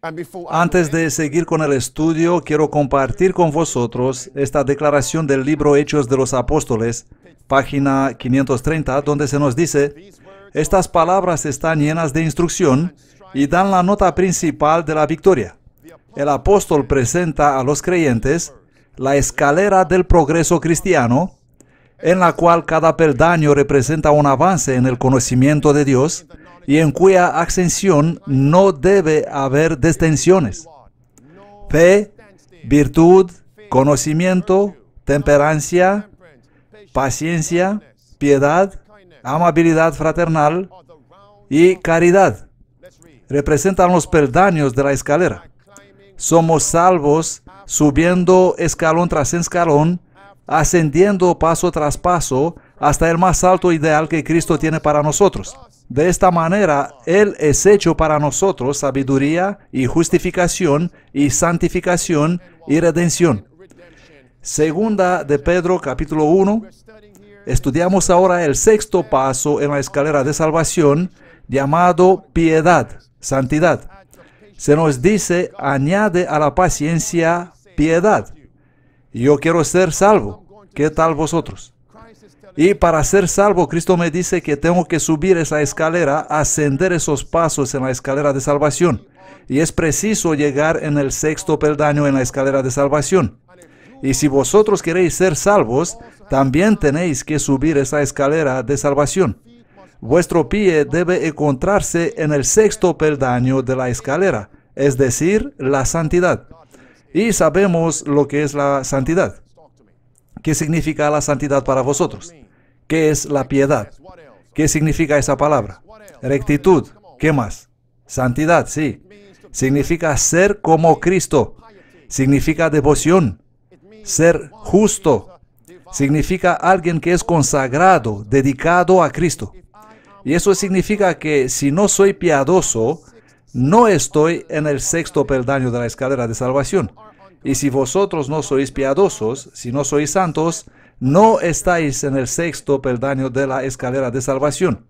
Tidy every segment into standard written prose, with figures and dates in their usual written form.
Antes de seguir con el estudio, quiero compartir con vosotros esta declaración del libro Hechos de los Apóstoles, página 530, donde se nos dice: estas palabras están llenas de instrucción y dan la nota principal de la victoria. El apóstol presenta a los creyentes la escalera del progreso cristiano, en la cual cada peldaño representa un avance en el conocimiento de Dios y en cuya ascensión no debe haber detenciones. Fe, virtud, conocimiento, temperancia, paciencia, piedad, amabilidad fraternal y caridad representan los peldaños de la escalera. Somos salvos subiendo escalón tras escalón, ascendiendo paso tras paso hasta el más alto ideal que Cristo tiene para nosotros. De esta manera, Él es hecho para nosotros sabiduría y justificación y santificación y redención. Segunda de Pedro, capítulo 1. Estudiamos ahora el sexto paso en la escalera de salvación, llamado piedad, santidad. Se nos dice: añade a la paciencia piedad. Yo quiero ser salvo. ¿Qué tal vosotros? Y para ser salvo, Cristo me dice que tengo que subir esa escalera, ascender esos pasos en la escalera de salvación. Y es preciso llegar en el sexto peldaño en la escalera de salvación. Y si vosotros queréis ser salvos, también tenéis que subir esa escalera de salvación. Vuestro pie debe encontrarse en el sexto peldaño de la escalera, es decir, la santidad. Y sabemos lo que es la santidad. ¿Qué significa la santidad para vosotros? ¿Qué es la piedad? ¿Qué significa esa palabra? Rectitud. ¿Qué más? Santidad, sí. Significa ser como Cristo. Significa devoción. Ser justo. Significa alguien que es consagrado, dedicado a Cristo. Y eso significa que si no soy piadoso, no estoy en el sexto peldaño de la escalera de salvación. Y si vosotros no sois piadosos, si no sois santos, no estáis en el sexto peldaño de la escalera de salvación.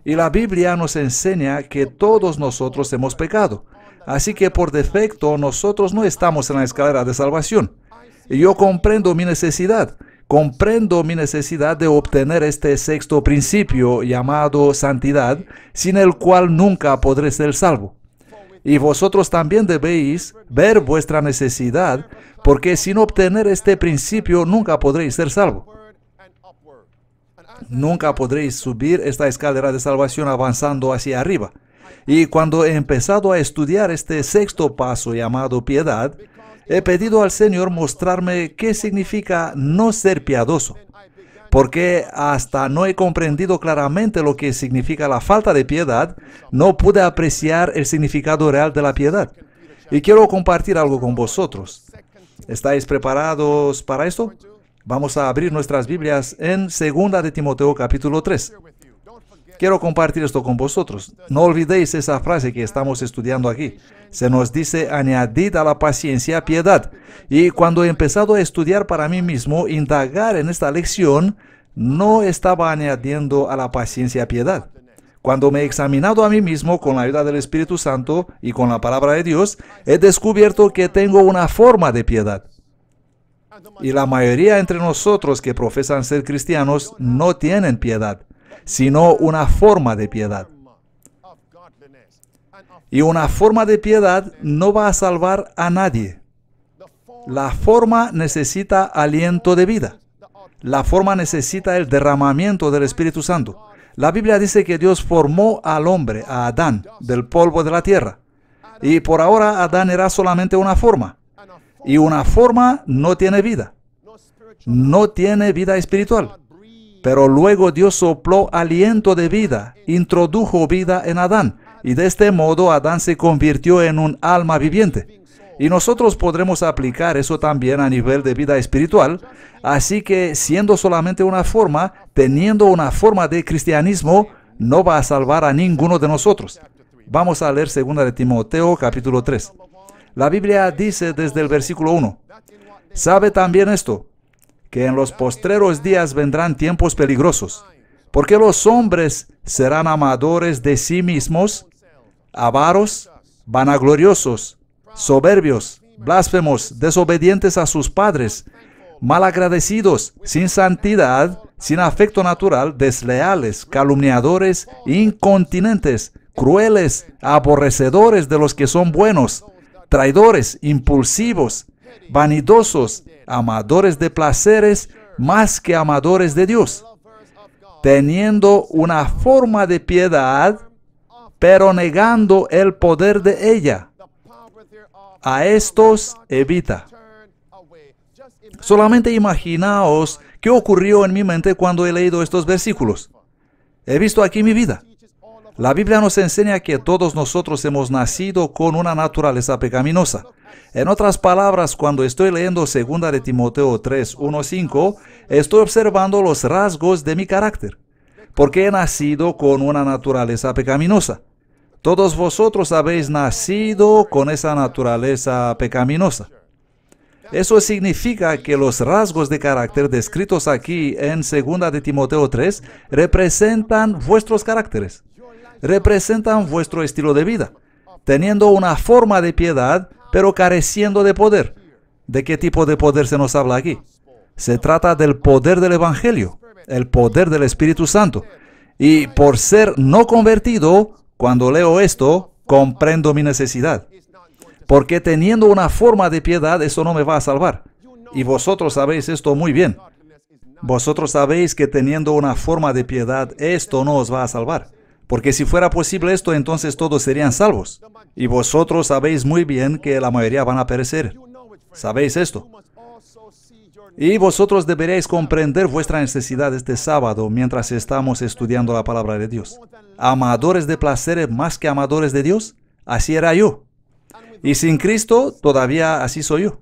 Y la Biblia nos enseña que todos nosotros hemos pecado. Así que por defecto nosotros no estamos en la escalera de salvación. Y yo comprendo mi necesidad. Comprendo mi necesidad de obtener este sexto principio llamado santidad, sin el cual nunca podré ser salvo. Y vosotros también debéis ver vuestra necesidad, porque sin obtener este principio nunca podréis ser salvo. Nunca podréis subir esta escalera de salvación avanzando hacia arriba. Y cuando he empezado a estudiar este sexto paso llamado piedad, he pedido al Señor mostrarme qué significa no ser piadoso, porque hasta no he comprendido claramente lo que significa la falta de piedad, no pude apreciar el significado real de la piedad. Y quiero compartir algo con vosotros. ¿Estáis preparados para esto? Vamos a abrir nuestras Biblias en 2 de Timoteo capítulo 3. Quiero compartir esto con vosotros. No olvidéis esa frase que estamos estudiando aquí. Se nos dice: añadid a la paciencia piedad. Y cuando he empezado a estudiar para mí mismo, indagar en esta lección, no estaba añadiendo a la paciencia piedad. Cuando me he examinado a mí mismo con la ayuda del Espíritu Santo y con la palabra de Dios, he descubierto que tengo una forma de piedad. Y la mayoría entre nosotros que profesan ser cristianos no tienen piedad, sino una forma de piedad. Y una forma de piedad no va a salvar a nadie. La forma necesita aliento de vida. La forma necesita el derramamiento del Espíritu Santo. La Biblia dice que Dios formó al hombre, a Adán, del polvo de la tierra. Y por ahora Adán era solamente una forma. Y una forma no tiene vida. No tiene vida espiritual. Pero luego Dios sopló aliento de vida, introdujo vida en Adán. Y de este modo Adán se convirtió en un alma viviente. Y nosotros podremos aplicar eso también a nivel de vida espiritual. Así que siendo solamente una forma, teniendo una forma de cristianismo, no va a salvar a ninguno de nosotros. Vamos a leer 2 de Timoteo capítulo 3. La Biblia dice desde el versículo 1: «Sabe también esto, que en los postreros días vendrán tiempos peligrosos, porque los hombres serán amadores de sí mismos, avaros, vanagloriosos, soberbios, blasfemos, desobedientes a sus padres, malagradecidos, sin santidad, sin afecto natural, desleales, calumniadores, incontinentes, crueles, aborrecedores de los que son buenos, traidores, impulsivos, vanidosos, amadores de placeres más que amadores de Dios, teniendo una forma de piedad, pero negando el poder de ella. A estos evita. Solamente imaginaos qué ocurrió en mi mente cuando he leído estos versículos. He visto aquí mi vida. La Biblia nos enseña que todos nosotros hemos nacido con una naturaleza pecaminosa. En otras palabras, cuando estoy leyendo 2 de Timoteo 3, 1, 5, estoy observando los rasgos de mi carácter, porque he nacido con una naturaleza pecaminosa. Todos vosotros habéis nacido con esa naturaleza pecaminosa. Eso significa que los rasgos de carácter descritos aquí en 2 de Timoteo 3 representan vuestros caracteres, representan vuestro estilo de vida, teniendo una forma de piedad, pero careciendo de poder. ¿De qué tipo de poder se nos habla aquí? Se trata del poder del Evangelio, el poder del Espíritu Santo. Y por ser no convertido, cuando leo esto, comprendo mi necesidad. Porque teniendo una forma de piedad, eso no me va a salvar. Y vosotros sabéis esto muy bien. Vosotros sabéis que teniendo una forma de piedad, esto no os va a salvar. Porque si fuera posible esto, entonces todos serían salvos. Y vosotros sabéis muy bien que la mayoría van a perecer. ¿Sabéis esto? Y vosotros deberíais comprender vuestra necesidad este sábado mientras estamos estudiando la palabra de Dios. ¿Amadores de placeres más que amadores de Dios? Así era yo. Y sin Cristo, todavía así soy yo.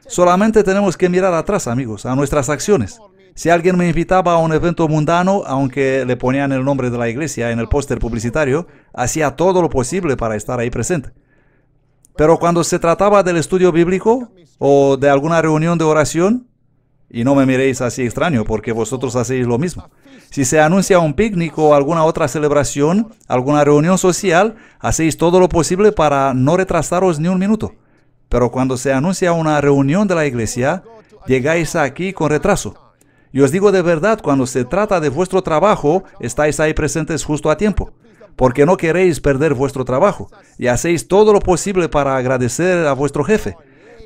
Solamente tenemos que mirar atrás, amigos, a nuestras acciones. Si alguien me invitaba a un evento mundano, aunque le ponían el nombre de la iglesia en el póster publicitario, hacía todo lo posible para estar ahí presente. Pero cuando se trataba del estudio bíblico o de alguna reunión de oración, y no me miréis así extraño porque vosotros hacéis lo mismo. Si se anuncia un picnic o alguna otra celebración, alguna reunión social, hacéis todo lo posible para no retrasaros ni un minuto. Pero cuando se anuncia una reunión de la iglesia, llegáis aquí con retraso. Y os digo de verdad, cuando se trata de vuestro trabajo, estáis ahí presentes justo a tiempo, porque no queréis perder vuestro trabajo y hacéis todo lo posible para agradecer a vuestro jefe.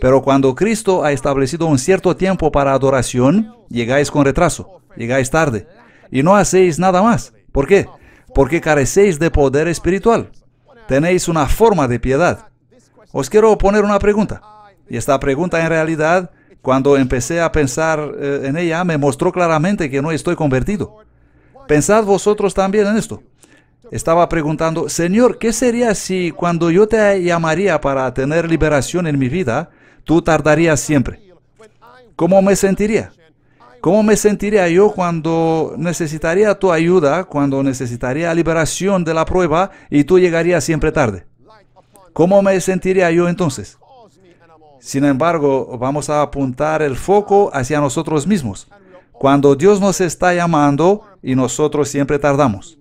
Pero cuando Cristo ha establecido un cierto tiempo para adoración, llegáis con retraso, llegáis tarde y no hacéis nada más. ¿Por qué? Porque carecéis de poder espiritual. Tenéis una forma de piedad. Os quiero poner una pregunta. Y esta pregunta en realidad, cuando empecé a pensar en ella, me mostró claramente que no estoy convertido. Pensad vosotros también en esto. Estaba preguntando, Señor, ¿qué sería si cuando yo te llamaría para tener liberación en mi vida, tú tardarías siempre? ¿Cómo me sentiría? ¿Cómo me sentiría yo cuando necesitaría tu ayuda, cuando necesitaría liberación de la prueba y tú llegarías siempre tarde? ¿Cómo me sentiría yo entonces? Sin embargo, vamos a apuntar el foco hacia nosotros mismos. Cuando Dios nos está llamando y nosotros siempre tardamos.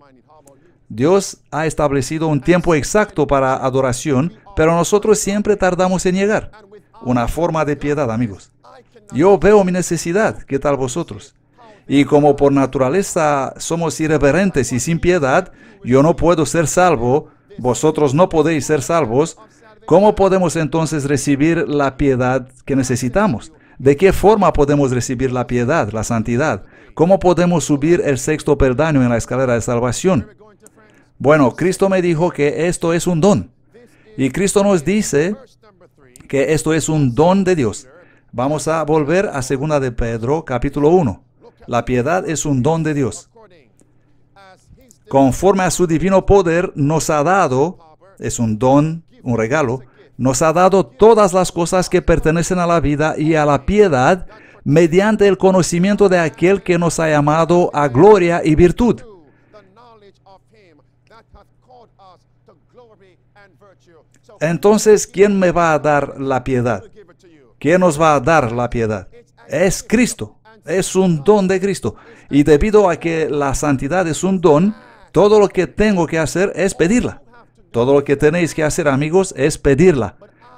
Dios ha establecido un tiempo exacto para adoración, pero nosotros siempre tardamos en llegar. Una forma de piedad, amigos. Yo veo mi necesidad, ¿qué tal vosotros? Y como por naturaleza somos irreverentes y sin piedad, yo no puedo ser salvo, vosotros no podéis ser salvos. ¿Cómo podemos entonces recibir la piedad que necesitamos? ¿De qué forma podemos recibir la piedad, la santidad? ¿Cómo podemos subir el sexto peldaño en la escalera de salvación? Bueno, Cristo me dijo que esto es un don. Y Cristo nos dice que esto es un don de Dios. Vamos a volver a 2 de Pedro, capítulo 1. La piedad es un don de Dios. Conforme a su divino poder, nos ha dado, es un don, un regalo, nos ha dado todas las cosas que pertenecen a la vida y a la piedad mediante el conocimiento de aquel que nos ha llamado a gloria y virtud. Entonces, ¿quién me va a dar la piedad? ¿Quién nos va a dar la piedad? Es Cristo. Es un don de Cristo. Y debido a que la santidad es un don, todo lo que tengo que hacer es pedirla. Todo lo que tenéis que hacer, amigos, es pedirla.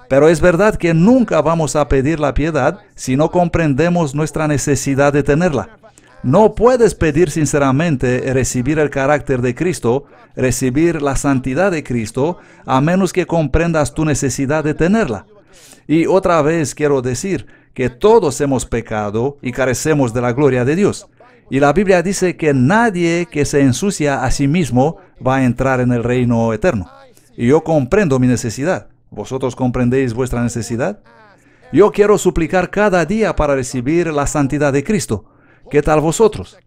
Pero es verdad que nunca vamos a pedir la piedad si no comprendemos nuestra necesidad de tenerla. No puedes pedir sinceramente recibir el carácter de Cristo, recibir la santidad de Cristo, a menos que comprendas tu necesidad de tenerla. Y otra vez quiero decir que todos hemos pecado y carecemos de la gloria de Dios. Y la Biblia dice que nadie que se ensucia a sí mismo va a entrar en el reino eterno. Y yo comprendo mi necesidad. ¿Vosotros comprendéis vuestra necesidad? Yo quiero suplicar cada día para recibir la santidad de Cristo. ¿Qué tal vosotros?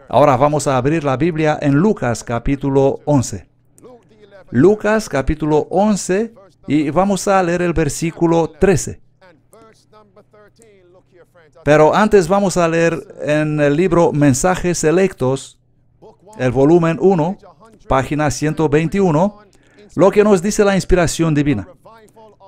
Ahora vamos a abrir la Biblia en Lucas capítulo 11. Lucas capítulo 11 y vamos a leer el versículo 13. Pero antes vamos a leer en el libro Mensajes Selectos, el volumen 1, página 121, lo que nos dice la inspiración divina.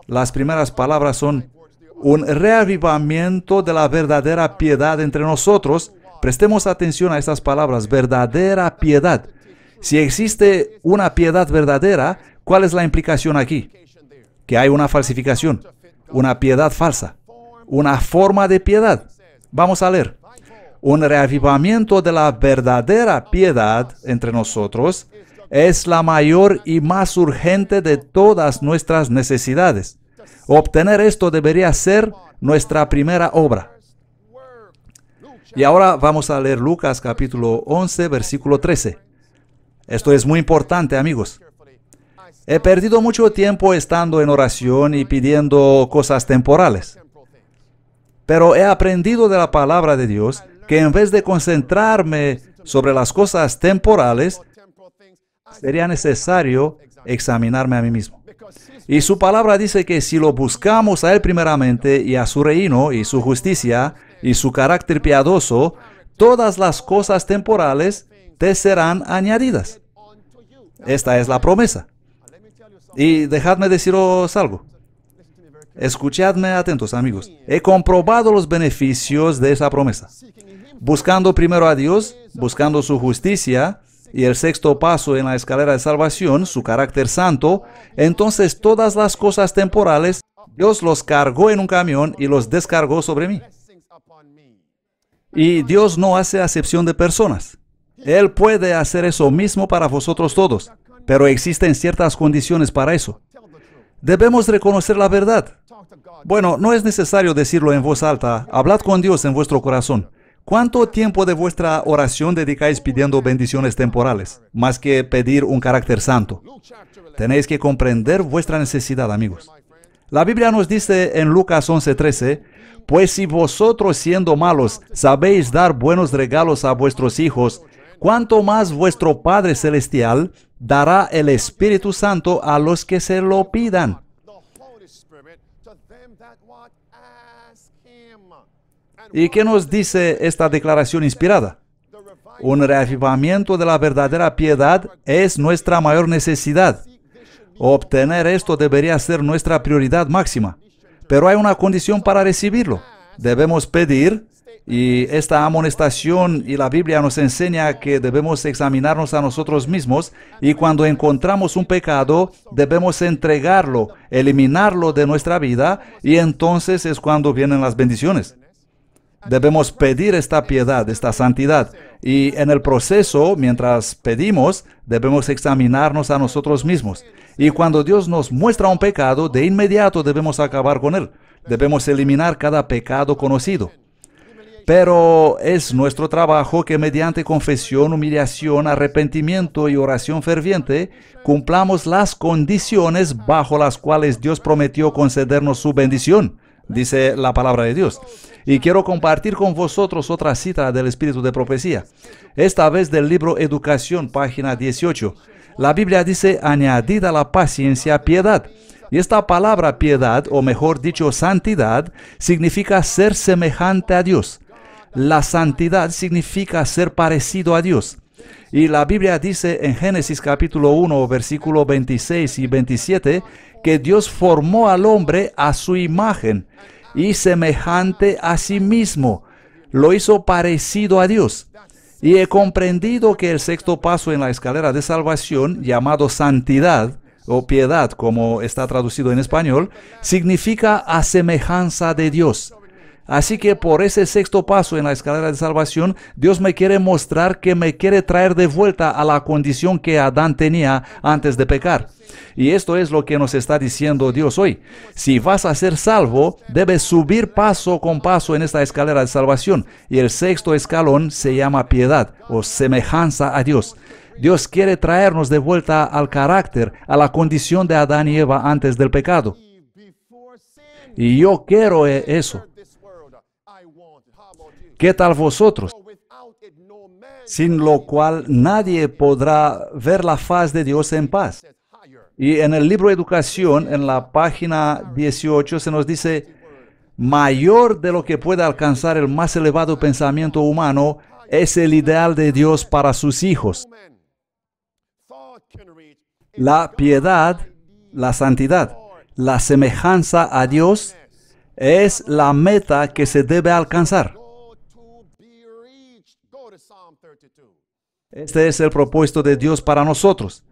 Las primeras palabras son: un reavivamiento de la verdadera piedad entre nosotros. Prestemos atención a estas palabras, verdadera piedad. Si existe una piedad verdadera, ¿cuál es la implicación aquí? Que hay una falsificación, una piedad falsa, una forma de piedad. Vamos a leer. Un reavivamiento de la verdadera piedad entre nosotros es la mayor y más urgente de todas nuestras necesidades. Obtener esto debería ser nuestra primera obra. Y ahora vamos a leer Lucas capítulo 11, versículo 13. Esto es muy importante, amigos. He perdido mucho tiempo estando en oración y pidiendo cosas temporales. Pero he aprendido de la palabra de Dios que en vez de concentrarme sobre las cosas temporales, sería necesario examinarme a mí mismo. Y su palabra dice que si lo buscamos a Él primeramente y a su reino y su justicia y su carácter piadoso, todas las cosas temporales te serán añadidas. Esta es la promesa. Y dejadme deciros algo. Escuchadme atentos, amigos. He comprobado los beneficios de esa promesa. Buscando primero a Dios, buscando su justicia, y el sexto paso en la escalera de salvación, su carácter santo, entonces todas las cosas temporales, Dios los cargó en un camión y los descargó sobre mí. Y Dios no hace acepción de personas. Él puede hacer eso mismo para vosotros todos, pero existen ciertas condiciones para eso. Debemos reconocer la verdad. Bueno, no es necesario decirlo en voz alta. Hablad con Dios en vuestro corazón. ¿Cuánto tiempo de vuestra oración dedicáis pidiendo bendiciones temporales, más que pedir un carácter santo? Tenéis que comprender vuestra necesidad, amigos. La Biblia nos dice en Lucas 11:13, pues si vosotros siendo malos sabéis dar buenos regalos a vuestros hijos, ¿cuánto más vuestro Padre Celestial dará el Espíritu Santo a los que se lo pidan? ¿Y qué nos dice esta declaración inspirada? Un reavivamiento de la verdadera piedad es nuestra mayor necesidad. Obtener esto debería ser nuestra prioridad máxima. Pero hay una condición para recibirlo. Debemos pedir, y esta amonestación y la Biblia nos enseña que debemos examinarnos a nosotros mismos, y cuando encontramos un pecado, debemos entregarlo, eliminarlo de nuestra vida, y entonces es cuando vienen las bendiciones. Debemos pedir esta piedad, esta santidad, y en el proceso, mientras pedimos, debemos examinarnos a nosotros mismos. Y cuando Dios nos muestra un pecado, de inmediato debemos acabar con él. Debemos eliminar cada pecado conocido. Pero es nuestro trabajo que mediante confesión, humillación, arrepentimiento y oración ferviente, cumplamos las condiciones bajo las cuales Dios prometió concedernos su bendición, dice la palabra de Dios. Y quiero compartir con vosotros otra cita del Espíritu de Profecía, esta vez del libro Educación, página 18. La Biblia dice, añadid a la paciencia piedad. Y esta palabra piedad, o mejor dicho, santidad, significa ser semejante a Dios. La santidad significa ser parecido a Dios. Y la Biblia dice en Génesis capítulo 1, versículo 26 y 27, que Dios formó al hombre a su imagen y semejante a sí mismo. Lo hizo parecido a Dios. Y he comprendido que el sexto paso en la escalera de salvación, llamado santidad, o piedad, como está traducido en español, significa a semejanza de Dios. Así que por ese sexto paso en la escalera de salvación, Dios me quiere mostrar que me quiere traer de vuelta a la condición que Adán tenía antes de pecar. Y esto es lo que nos está diciendo Dios hoy. Si vas a ser salvo, debes subir paso con paso en esta escalera de salvación. Y el sexto escalón se llama piedad o semejanza a Dios. Dios quiere traernos de vuelta al carácter, a la condición de Adán y Eva antes del pecado. Y yo quiero eso. ¿Qué tal vosotros? Sin lo cual nadie podrá ver la faz de Dios en paz. Y en el libro Educación, en la página 18, se nos dice, mayor de lo que puede alcanzar el más elevado pensamiento humano es el ideal de Dios para sus hijos. La piedad, la santidad, la semejanza a Dios es la meta que se debe alcanzar. Este es el propósito de Dios para nosotros.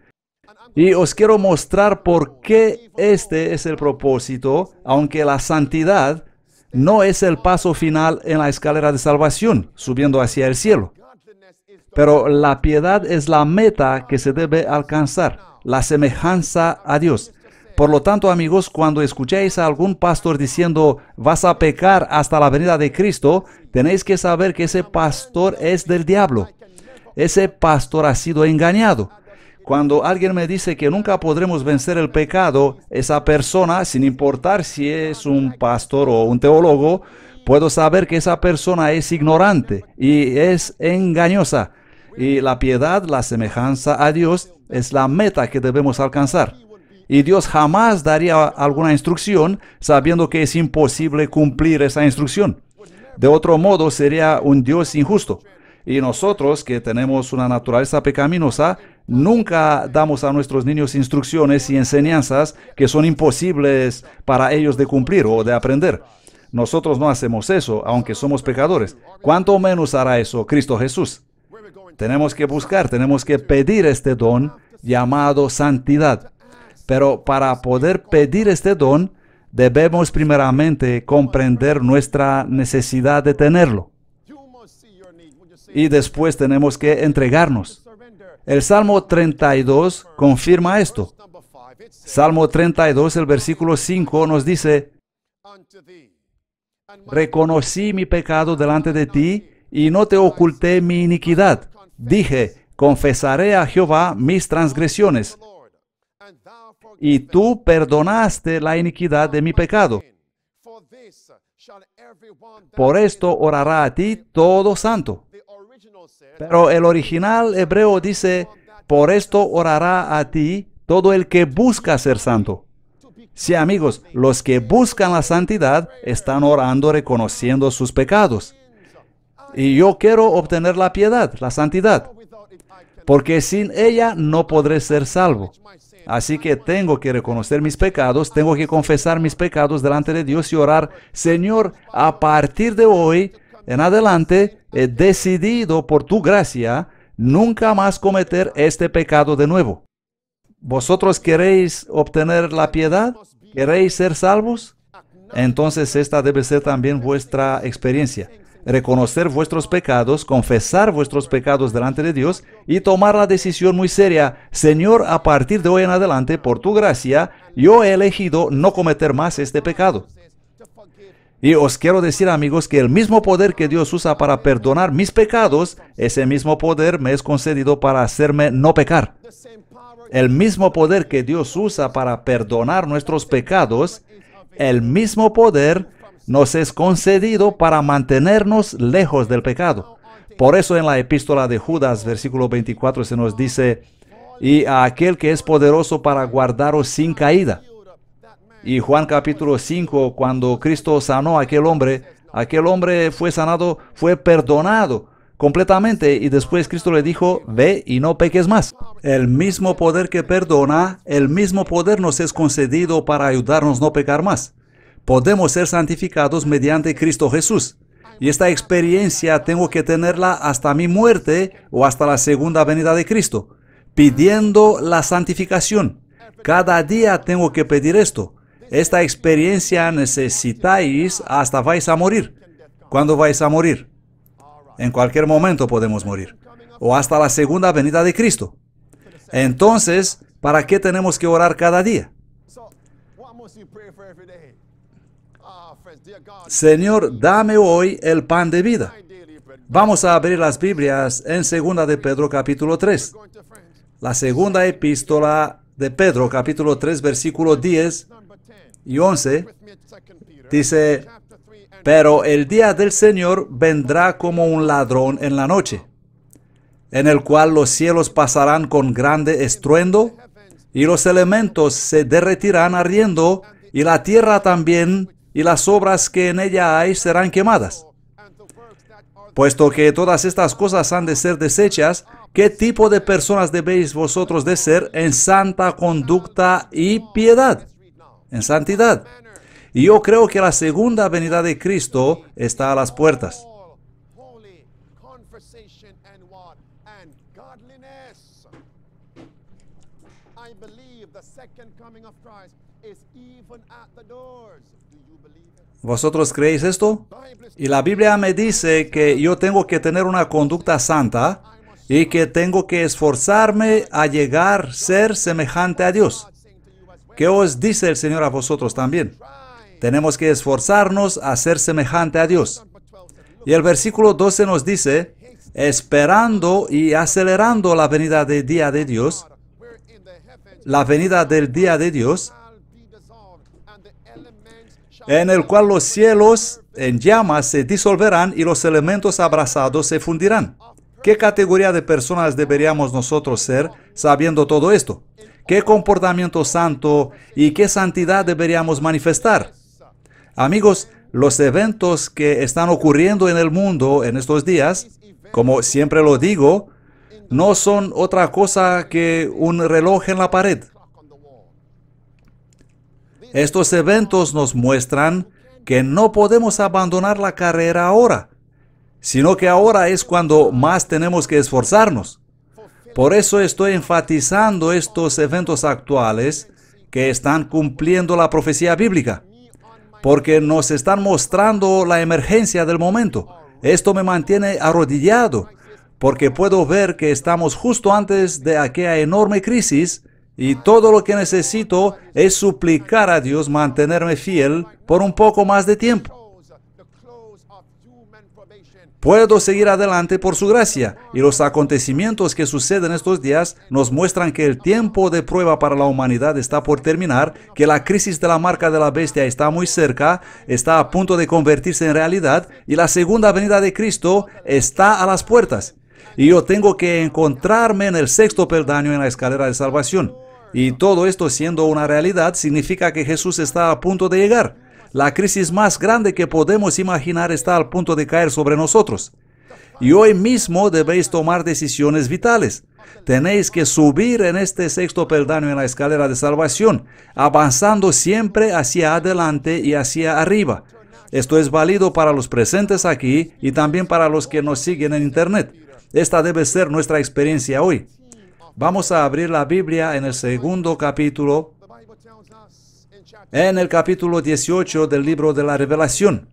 Y os quiero mostrar por qué este es el propósito, aunque la santidad no es el paso final en la escalera de salvación, subiendo hacia el cielo. Pero la piedad es la meta que se debe alcanzar, la semejanza a Dios. Por lo tanto, amigos, cuando escuchéis a algún pastor diciendo, vas a pecar hasta la venida de Cristo, tenéis que saber que ese pastor es del diablo. Ese pastor ha sido engañado. Cuando alguien me dice que nunca podremos vencer el pecado, esa persona, sin importar si es un pastor o un teólogo, puedo saber que esa persona es ignorante y es engañosa. Y la piedad, la semejanza a Dios, es la meta que debemos alcanzar. Y Dios jamás daría alguna instrucción sabiendo que es imposible cumplir esa instrucción. De otro modo, sería un Dios injusto. Y nosotros, que tenemos una naturaleza pecaminosa, nunca damos a nuestros niños instrucciones y enseñanzas que son imposibles para ellos de cumplir o de aprender. Nosotros no hacemos eso, aunque somos pecadores. ¿Cuánto menos hará eso Cristo Jesús? Tenemos que buscar, tenemos que pedir este don llamado santidad. Pero para poder pedir este don, debemos primeramente comprender nuestra necesidad de tenerlo. Y después tenemos que entregarnos. El Salmo 32 confirma esto. Salmo 32, el versículo 5 nos dice, reconocí mi pecado delante de ti y no te oculté mi iniquidad. Dije, confesaré a Jehová mis transgresiones. Y tú perdonaste la iniquidad de mi pecado. Por esto orará a ti todo santo. Pero el original hebreo dice, por esto orará a ti todo el que busca ser santo. Sí, amigos, los que buscan la santidad están orando reconociendo sus pecados. Y yo quiero obtener la piedad, la santidad, porque sin ella no podré ser salvo. Así que tengo que reconocer mis pecados, tengo que confesar mis pecados delante de Dios y orar, Señor, a partir de hoy en adelante he decidido por tu gracia nunca más cometer este pecado de nuevo. ¿Vosotros queréis obtener la piedad? ¿Queréis ser salvos? Entonces esta debe ser también vuestra experiencia. Reconocer vuestros pecados, confesar vuestros pecados delante de Dios y tomar la decisión muy seria. Señor, a partir de hoy en adelante, por tu gracia, yo he elegido no cometer más este pecado. Y os quiero decir, amigos, que el mismo poder que Dios usa para perdonar mis pecados, ese mismo poder me es concedido para hacerme no pecar. El mismo poder que Dios usa para perdonar nuestros pecados, el mismo poder nos es concedido para mantenernos lejos del pecado. Por eso en la epístola de Judas, versículo 24, se nos dice, y a aquel que es poderoso para guardaros sin caída. Y Juan capítulo 5, cuando Cristo sanó a aquel hombre fue sanado, fue perdonado completamente. Y después Cristo le dijo, ve y no peques más. El mismo poder que perdona, el mismo poder nos es concedido para ayudarnos a no pecar más. Podemos ser santificados mediante Cristo Jesús. Y esta experiencia tengo que tenerla hasta mi muerte o hasta la segunda venida de Cristo, pidiendo la santificación. Cada día tengo que pedir esto. Esta experiencia necesitáis hasta vais a morir. ¿Cuándo vais a morir? En cualquier momento podemos morir. O hasta la segunda venida de Cristo. Entonces, ¿para qué tenemos que orar cada día? Señor, dame hoy el pan de vida. Vamos a abrir las Biblias en 2 de Pedro capítulo 3. La segunda epístola de Pedro capítulo 3 versículos 10 y 11 dice: pero el día del Señor vendrá como un ladrón en la noche, en el cual los cielos pasarán con grande estruendo, y los elementos se derretirán ardiendo, y la tierra también, y las obras que en ella hay serán quemadas. Puesto que todas estas cosas han de ser deshechas, ¿qué tipo de personas debéis vosotros de ser en santa conducta y piedad? En santidad. Y yo creo que la segunda venida de Cristo está a las puertas. ¿Vosotros creéis esto? Y la Biblia me dice que yo tengo que tener una conducta santa y que tengo que esforzarme a llegar a ser semejante a Dios. ¿Qué os dice el Señor a vosotros también? Tenemos que esforzarnos a ser semejante a Dios. Y el versículo 12 nos dice: esperando y acelerando la venida del día de Dios, la venida del día de Dios, en el cual los cielos en llamas se disolverán y los elementos abrasados se fundirán. ¿Qué categoría de personas deberíamos nosotros ser sabiendo todo esto? ¿Qué comportamiento santo y qué santidad deberíamos manifestar? Amigos, los eventos que están ocurriendo en el mundo en estos días, como siempre lo digo, no son otra cosa que un reloj en la pared. Estos eventos nos muestran que no podemos abandonar la carrera ahora, sino que ahora es cuando más tenemos que esforzarnos. Por eso estoy enfatizando estos eventos actuales que están cumpliendo la profecía bíblica, porque nos están mostrando la emergencia del momento. Esto me mantiene arrodillado, porque puedo ver que estamos justo antes de aquella enorme crisis y todo lo que necesito es suplicar a Dios mantenerme fiel por un poco más de tiempo. Puedo seguir adelante por su gracia, y los acontecimientos que suceden estos días nos muestran que el tiempo de prueba para la humanidad está por terminar, que la crisis de la marca de la bestia está muy cerca, está a punto de convertirse en realidad, y la segunda venida de Cristo está a las puertas. Y yo tengo que encontrarme en el sexto peldaño en la escalera de salvación. Y todo esto siendo una realidad significa que Jesús está a punto de llegar. La crisis más grande que podemos imaginar está al punto de caer sobre nosotros. Y hoy mismo debéis tomar decisiones vitales. Tenéis que subir en este sexto peldaño en la escalera de salvación, avanzando siempre hacia adelante y hacia arriba. Esto es válido para los presentes aquí y también para los que nos siguen en Internet. Esta debe ser nuestra experiencia hoy. Vamos a abrir la Biblia en el segundo capítulo, en el capítulo 18 del libro de la Revelación.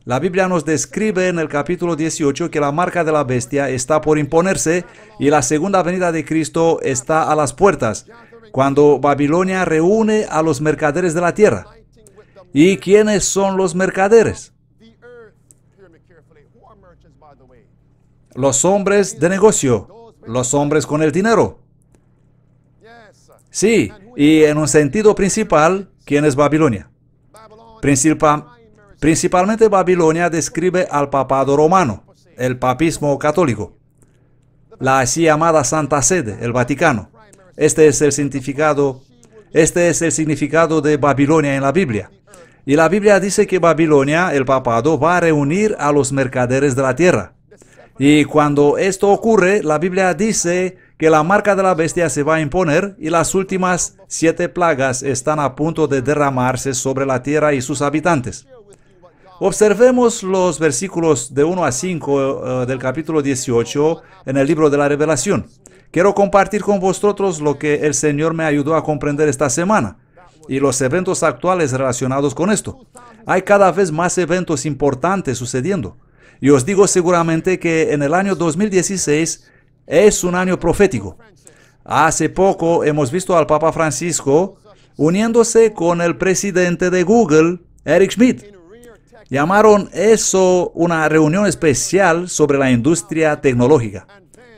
La Biblia nos describe en el capítulo 18 que la marca de la bestia está por imponerse y la segunda venida de Cristo está a las puertas, cuando Babilonia reúne a los mercaderes de la tierra. ¿Y quiénes son los mercaderes? Los hombres de negocio, los hombres con el dinero. Sí, y en un sentido principal, ¿quién es Babilonia? Principalmente Babilonia describe al papado romano, el papismo católico, la así llamada Santa Sede, el Vaticano. Este es el significado de Babilonia en la Biblia. Y la Biblia dice que Babilonia, el papado, va a reunir a los mercaderes de la tierra. Y cuando esto ocurre, la Biblia dice que la marca de la bestia se va a imponer y las últimas 7 plagas están a punto de derramarse sobre la tierra y sus habitantes. Observemos los versículos de 1 a 5 del capítulo 18 en el libro de la Revelación. quiero compartir con vosotros lo que el Señor me ayudó a comprender esta semana y los eventos actuales relacionados con esto. Hay cada vez más eventos importantes sucediendo. Y os digo seguramente que en el año 2016 es un año profético. Hace poco hemos visto al Papa Francisco uniéndose con el presidente de Google, Eric Schmidt. Llamaron eso una reunión especial sobre la industria tecnológica.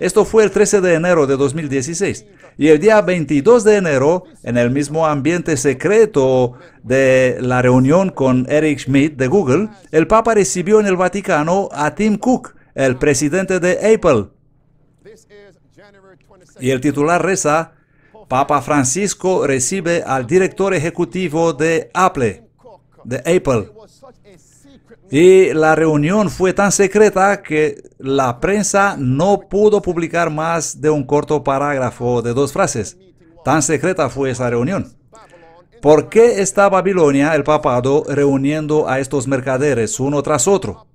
Esto fue el 13 de enero de 2016. Y el día 22 de enero, en el mismo ambiente secreto de la reunión con Eric Schmidt de Google, el Papa recibió en el Vaticano a Tim Cook, el presidente de Apple. Y el titular reza: Papa Francisco recibe al director ejecutivo de Apple. Y la reunión fue tan secreta que la prensa no pudo publicar más de un corto parágrafo de 2 frases. Tan secreta fue esa reunión. ¿Por qué está Babilonia, el papado, reuniendo a estos mercaderes uno tras otro?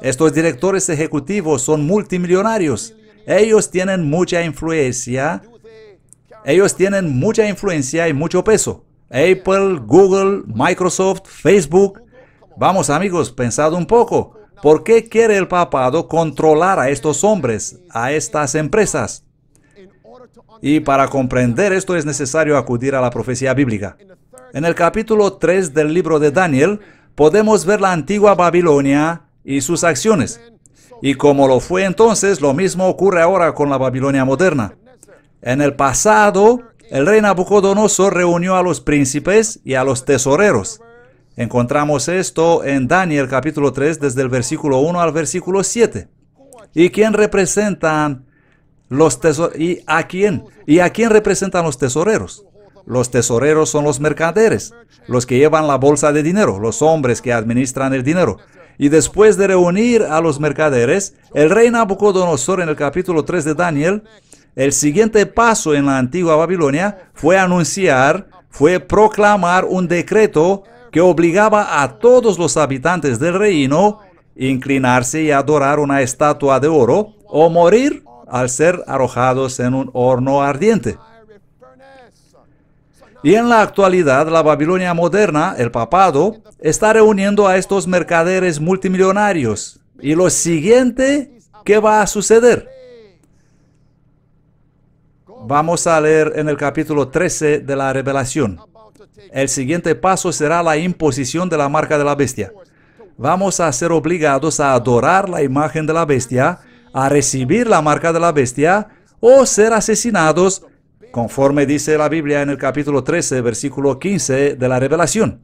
Estos directores ejecutivos son multimillonarios. Ellos tienen mucha influencia. Y mucho peso. Apple, Google, Microsoft, Facebook. Vamos amigos, pensad un poco. ¿Por qué quiere el papado controlar a estos hombres, a estas empresas? Y para comprender esto es necesario acudir a la profecía bíblica. En el capítulo 3 del libro de Daniel podemos ver la antigua Babilonia y sus acciones. Y como lo fue entonces, lo mismo ocurre ahora con la Babilonia moderna. En el pasado, el rey Nabucodonosor reunió a los príncipes y a los tesoreros. Encontramos esto en Daniel capítulo 3 desde el versículo 1 al versículo 7. ¿Y quién representan los tesoreros? ¿Y a quién representan los tesoreros? Los tesoreros son los mercaderes, los que llevan la bolsa de dinero, los hombres que administran el dinero. Y después de reunir a los mercaderes, el rey Nabucodonosor en el capítulo 3 de Daniel, el siguiente paso en la antigua Babilonia fue proclamar un decreto que obligaba a todos los habitantes del reino a inclinarse y adorar una estatua de oro o morir al ser arrojados en un horno ardiente. Y en la actualidad, la Babilonia moderna, el papado, está reuniendo a estos mercaderes multimillonarios. Y lo siguiente, ¿qué va a suceder? Vamos a leer en el capítulo 13 de la Revelación. El siguiente paso será la imposición de la marca de la bestia. Vamos a ser obligados a adorar la imagen de la bestia, a recibir la marca de la bestia o ser asesinados, conforme dice la Biblia en el capítulo 13, versículo 15 de la Revelación.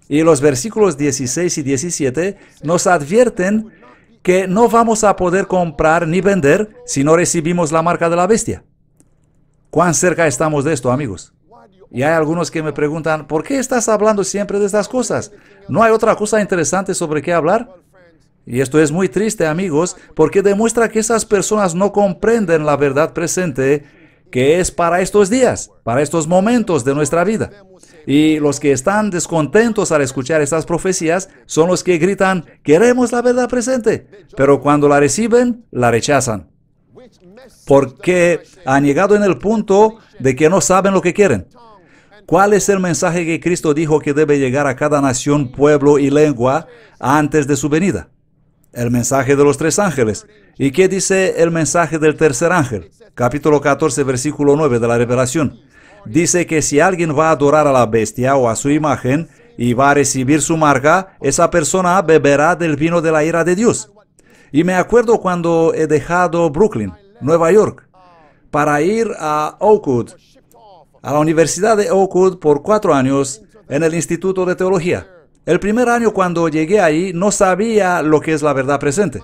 Y los versículos 16 y 17 nos advierten que no vamos a poder comprar ni vender si no recibimos la marca de la bestia. ¿Cuán cerca estamos de esto, amigos? Y hay algunos que me preguntan, ¿por qué estás hablando siempre de estas cosas? ¿No hay otra cosa interesante sobre qué hablar? Y esto es muy triste, amigos, porque demuestra que esas personas no comprenden la verdad presente que es para estos días, para estos momentos de nuestra vida. Y los que están descontentos al escuchar estas profecías son los que gritan, queremos la verdad presente, pero cuando la reciben, la rechazan. Porque han llegado en el punto de que no saben lo que quieren. ¿Cuál es el mensaje que Cristo dijo que debe llegar a cada nación, pueblo y lengua antes de su venida? El mensaje de los 3 ángeles. ¿Y qué dice el mensaje del tercer ángel? Capítulo 14, versículo 9 de la Revelación. Dice que si alguien va a adorar a la bestia o a su imagen y va a recibir su marca, esa persona beberá del vino de la ira de Dios. Y me acuerdo cuando he dejado Brooklyn, Nueva York, para ir a Oakwood, a la Universidad de Oakwood por 4 años en el Instituto de Teología. El primer año cuando llegué ahí no sabía lo que es la verdad presente.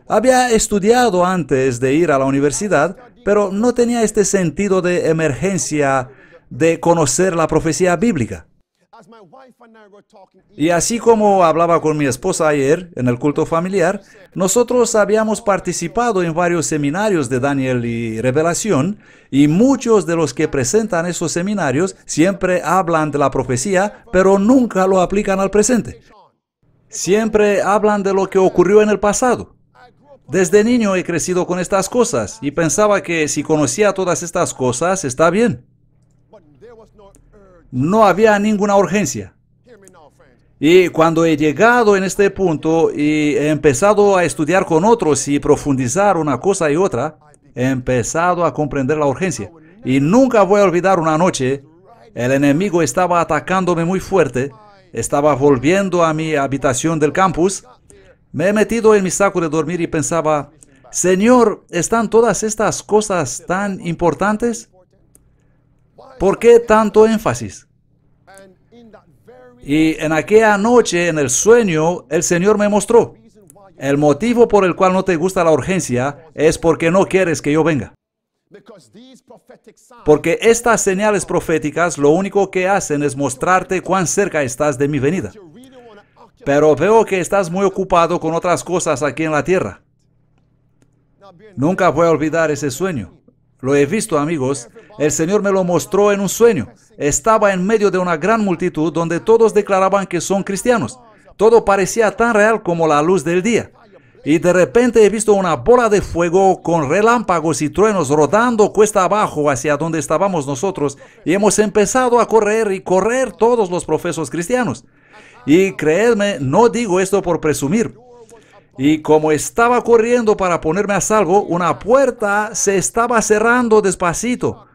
Había estudiado antes de ir a la universidad, pero no tenía este sentido de emergencia de conocer la profecía bíblica. Y así como hablaba con mi esposa ayer en el culto familiar, nosotros habíamos participado en varios seminarios de Daniel y Revelación, y muchos de los que presentan esos seminarios siempre hablan de la profecía, pero nunca lo aplican al presente. Siempre hablan de lo que ocurrió en el pasado. Desde niño he crecido con estas cosas y pensaba que si conocía todas estas cosas, está bien. No había ninguna urgencia. Y cuando he llegado en este punto y he empezado a estudiar con otros y profundizar una cosa y otra, he empezado a comprender la urgencia. Y nunca voy a olvidar una noche, el enemigo estaba atacándome muy fuerte, estaba volviendo a mi habitación del campus, me he metido en mi saco de dormir y pensaba, Señor, ¿están todas estas cosas tan importantes? ¿Por qué tanto énfasis? Y en aquella noche, en el sueño, el Señor me mostró, el motivo por el cual no te gusta la urgencia es porque no quieres que yo venga. Porque estas señales proféticas lo único que hacen es mostrarte cuán cerca estás de mi venida. Pero veo que estás muy ocupado con otras cosas aquí en la tierra. Nunca voy a olvidar ese sueño. Lo he visto, amigos. El Señor me lo mostró en un sueño. Estaba en medio de una gran multitud donde todos declaraban que son cristianos. Todo parecía tan real como la luz del día. Y de repente he visto una bola de fuego con relámpagos y truenos rodando cuesta abajo hacia donde estábamos nosotros. Y hemos empezado a correr y correr todos los profesos cristianos. Y creedme, no digo esto por presumir. Y como estaba corriendo para ponerme a salvo, una puerta se estaba cerrando despacito.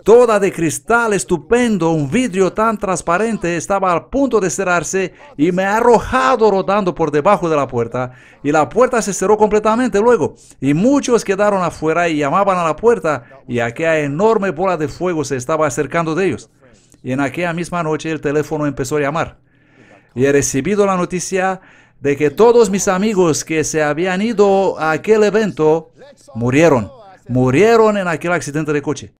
Toda de cristal estupendo, un vidrio tan transparente estaba a punto de cerrarse y me ha arrojado rodando por debajo de la puerta. Y la puerta se cerró completamente luego. Y muchos quedaron afuera y llamaban a la puerta y aquella enorme bola de fuego se estaba acercando de ellos. Y en aquella misma noche el teléfono empezó a llamar. Y he recibido la noticia de que todos mis amigos que se habían ido a aquel evento murieron. Murieron en aquel accidente de coche.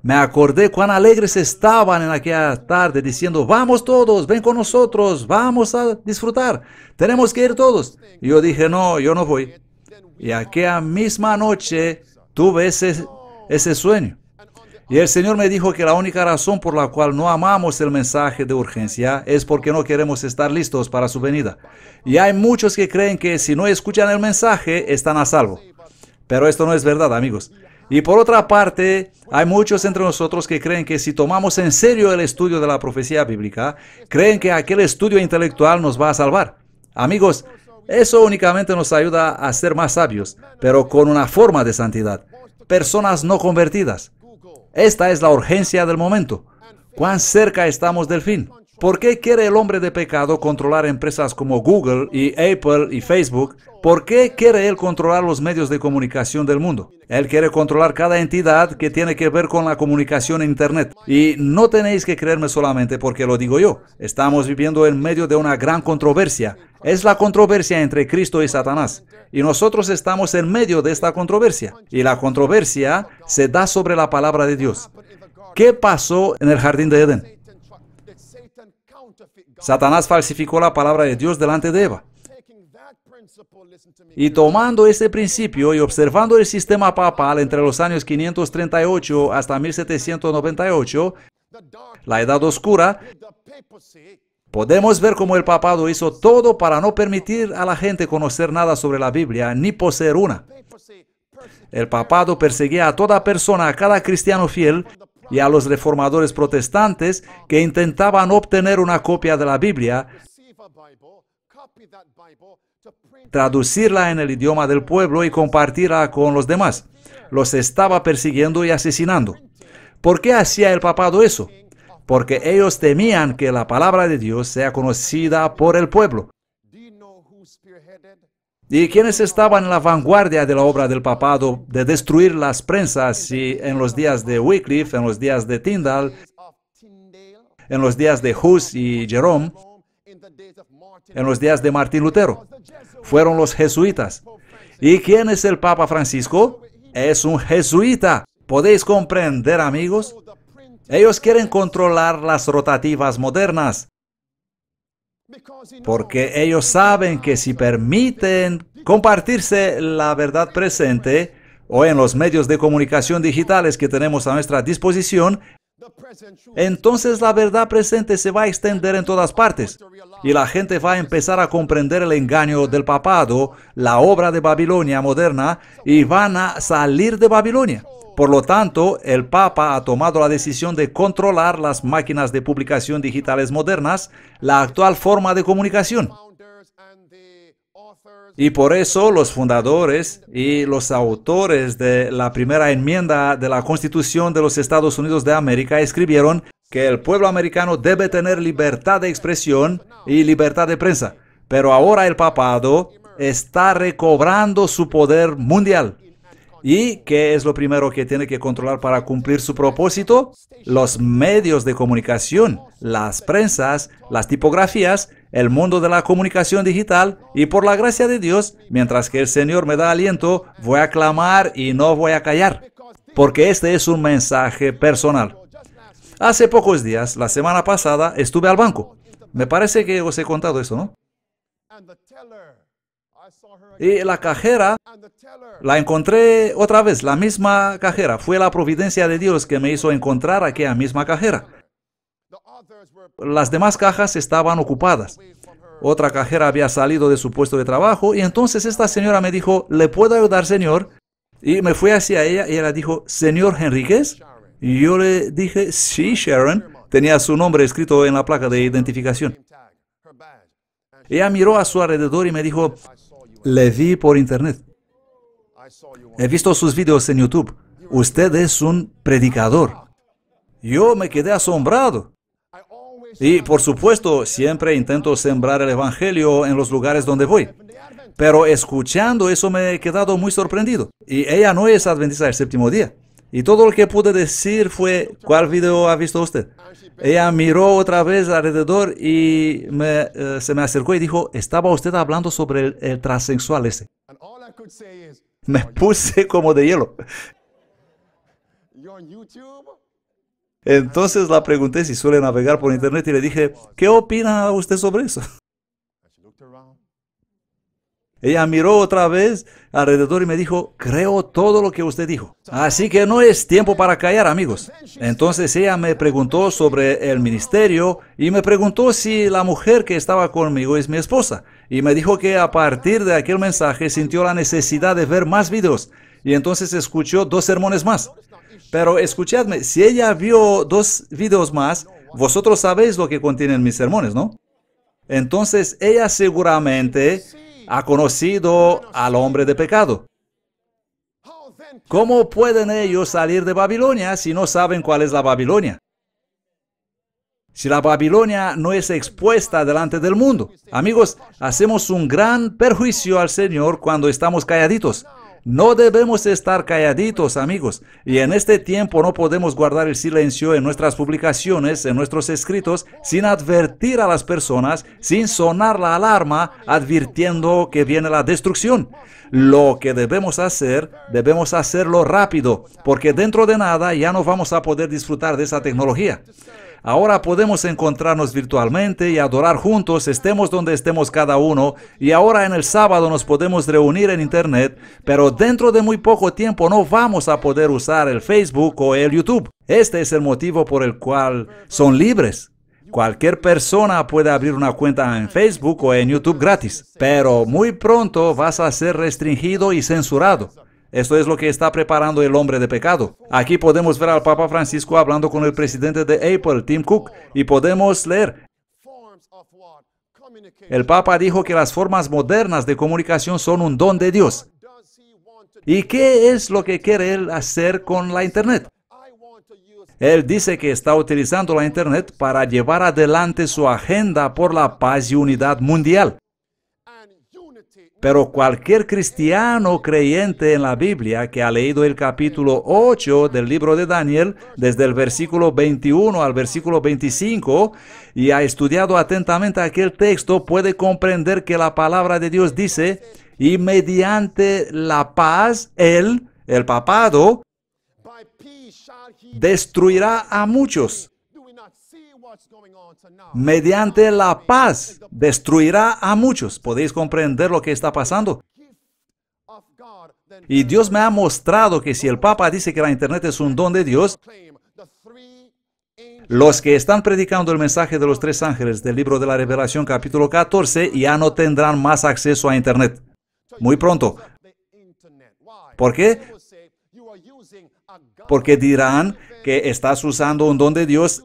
Me acordé cuán alegres estaban en aquella tarde diciendo, vamos todos, ven con nosotros, vamos a disfrutar, tenemos que ir todos. Y yo dije, no, yo no voy. Y aquella misma noche tuve ese sueño. Y el Señor me dijo que la única razón por la cual no amamos el mensaje de urgencia es porque no queremos estar listos para su venida. Y hay muchos que creen que si no escuchan el mensaje, están a salvo. Pero esto no es verdad, amigos. Y por otra parte, hay muchos entre nosotros que creen que si tomamos en serio el estudio de la profecía bíblica, creen que aquel estudio intelectual nos va a salvar. Amigos, eso únicamente nos ayuda a ser más sabios, pero con una forma de santidad. Personas no convertidas. Esta es la urgencia del momento. ¿Cuán cerca estamos del fin? ¿Por qué quiere el hombre de pecado controlar empresas como Google y Apple y Facebook? ¿Por qué quiere él controlar los medios de comunicación del mundo? Él quiere controlar cada entidad que tiene que ver con la comunicación en Internet. Y no tenéis que creerme solamente porque lo digo yo. Estamos viviendo en medio de una gran controversia. Es la controversia entre Cristo y Satanás. Y nosotros estamos en medio de esta controversia. Y la controversia se da sobre la palabra de Dios. ¿Qué pasó en el jardín de Edén? Satanás falsificó la palabra de Dios delante de Eva. Y tomando ese principio y observando el sistema papal entre los años 538 hasta 1798, la Edad Oscura, podemos ver cómo el papado hizo todo para no permitir a la gente conocer nada sobre la Biblia, ni poseer una. El papado perseguía a toda persona, a cada cristiano fiel, y a los reformadores protestantes que intentaban obtener una copia de la Biblia, traducirla en el idioma del pueblo y compartirla con los demás. Los estaba persiguiendo y asesinando. ¿Por qué hacía el papado eso? Porque ellos temían que la palabra de Dios sea conocida por el pueblo. ¿Y quiénes estaban en la vanguardia de la obra del papado de destruir las prensas y en los días de Wycliffe, en los días de Tyndale, en los días de Hus y Jerome, en los días de Martín Lutero? Fueron los jesuitas. ¿Y quién es el Papa Francisco? Es un jesuita. ¿Podéis comprender, amigos? Ellos quieren controlar las rotativas modernas, porque ellos saben que si permiten compartirse la verdad presente o en los medios de comunicación digitales que tenemos a nuestra disposición, entonces la verdad presente se va a extender en todas partes y la gente va a empezar a comprender el engaño del papado, la obra de Babilonia moderna, y van a salir de Babilonia. Por lo tanto, el Papa ha tomado la decisión de controlar las máquinas de publicación digitales modernas, la actual forma de comunicación. Y por eso los fundadores y los autores de la primera enmienda de la Constitución de los Estados Unidos de América escribieron que el pueblo americano debe tener libertad de expresión y libertad de prensa. Pero ahora el papado está recobrando su poder mundial. ¿Y qué es lo primero que tiene que controlar para cumplir su propósito? Los medios de comunicación, las prensas, las tipografías, el mundo de la comunicación digital, y por la gracia de Dios, mientras que el Señor me da aliento, voy a clamar y no voy a callar, porque este es un mensaje personal. Hace pocos días, la semana pasada, estuve al banco. Me parece que os he contado eso, ¿no? Y la cajera, la encontré otra vez, la misma cajera. Fue la providencia de Dios que me hizo encontrar aquella misma cajera. Las demás cajas estaban ocupadas. Otra cajera había salido de su puesto de trabajo y entonces esta señora me dijo, ¿le puedo ayudar, señor? Y me fui hacia ella y ella dijo, ¿señor Henríquez? Y yo le dije, sí, Sharon. Tenía su nombre escrito en la placa de identificación. Ella miró a su alrededor y me dijo, le vi por internet. He visto sus videos en YouTube. Usted es un predicador. Yo me quedé asombrado. Y por supuesto, siempre intento sembrar el evangelio en los lugares donde voy. Pero escuchando eso me he quedado muy sorprendido. Y ella no es adventista del séptimo día. Y todo lo que pude decir fue, ¿cuál video ha visto usted? Ella miró otra vez alrededor y se me acercó y dijo, ¿estaba usted hablando sobre el transexual ese? Me puse como de hielo. Entonces la pregunté si suele navegar por internet y le dije, ¿qué opina usted sobre eso? Ella miró otra vez alrededor y me dijo, creo todo lo que usted dijo. Así que no es tiempo para callar, amigos. Entonces ella me preguntó sobre el ministerio y me preguntó si la mujer que estaba conmigo es mi esposa. Y me dijo que a partir de aquel mensaje sintió la necesidad de ver más videos. Y entonces escuchó 2 sermones más. Pero escuchadme, si ella vio 2 videos más, vosotros sabéis lo que contienen mis sermones, ¿no? Entonces ella seguramente ha conocido al hombre de pecado. ¿Cómo pueden ellos salir de Babilonia si no saben cuál es la Babilonia? Si la Babilonia no es expuesta delante del mundo. Amigos, hacemos un gran perjuicio al Señor cuando estamos calladitos. No debemos estar calladitos, amigos, y en este tiempo no podemos guardar el silencio en nuestras publicaciones, en nuestros escritos, sin advertir a las personas, sin sonar la alarma, advirtiendo que viene la destrucción. Lo que debemos hacerlo rápido, porque dentro de nada ya no vamos a poder disfrutar de esa tecnología. Ahora podemos encontrarnos virtualmente y adorar juntos, estemos donde estemos cada uno, y ahora en el sábado nos podemos reunir en internet, pero dentro de muy poco tiempo no vamos a poder usar el Facebook o el YouTube. Este es el motivo por el cual son libres. Cualquier persona puede abrir una cuenta en Facebook o en YouTube gratis, pero muy pronto vas a ser restringido y censurado. Esto es lo que está preparando el hombre de pecado. Aquí podemos ver al Papa Francisco hablando con el presidente de Apple, Tim Cook, y podemos leer. El Papa dijo que las formas modernas de comunicación son un don de Dios. ¿Y qué es lo que quiere él hacer con la Internet? Él dice que está utilizando la Internet para llevar adelante su agenda por la paz y unidad mundial. Pero cualquier cristiano creyente en la Biblia que ha leído el capítulo 8 del libro de Daniel, desde el versículo 21 al versículo 25, y ha estudiado atentamente aquel texto, puede comprender que la palabra de Dios dice, y mediante la paz, el papado, destruirá a muchos. Mediante la paz destruirá a muchos. ¿Podéis comprender lo que está pasando? Y Dios me ha mostrado que si el Papa dice que la Internet es un don de Dios, Los que están predicando el mensaje de los tres ángeles del libro de la Revelación capítulo 14 ya no tendrán más acceso a Internet. Muy pronto. ¿Por qué? Porque dirán que estás usando un don de Dios,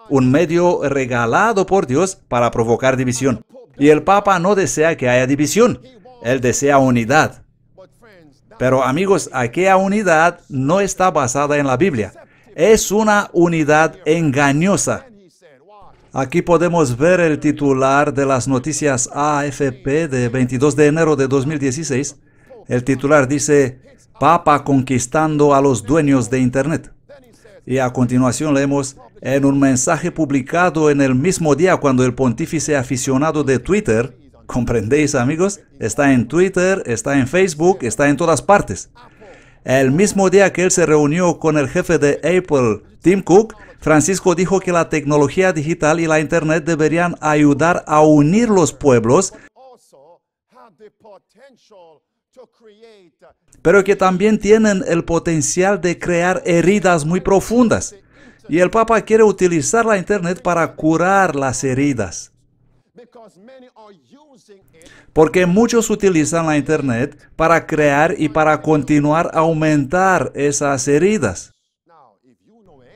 un medio regalado por Dios para provocar división. Y el Papa no desea que haya división. Él desea unidad. Pero amigos, aquella unidad no está basada en la Biblia. Es una unidad engañosa. Aquí podemos ver el titular de las noticias AFP de 22 de enero de 2016. El titular dice, Papa conquistando a los dueños de Internet. Y a continuación leemos, en un mensaje publicado en el mismo día cuando el pontífice aficionado de Twitter, ¿comprendéis, amigos? Está en Twitter, está en Facebook, está en todas partes. El mismo día que él se reunió con el jefe de Apple, Tim Cook, Francisco dijo que la tecnología digital y la Internet deberían ayudar a unir los pueblos, pero que también tienen el potencial de crear heridas muy profundas. Y el Papa quiere utilizar la Internet para curar las heridas. Porque muchos utilizan la Internet para crear y para continuar a aumentar esas heridas.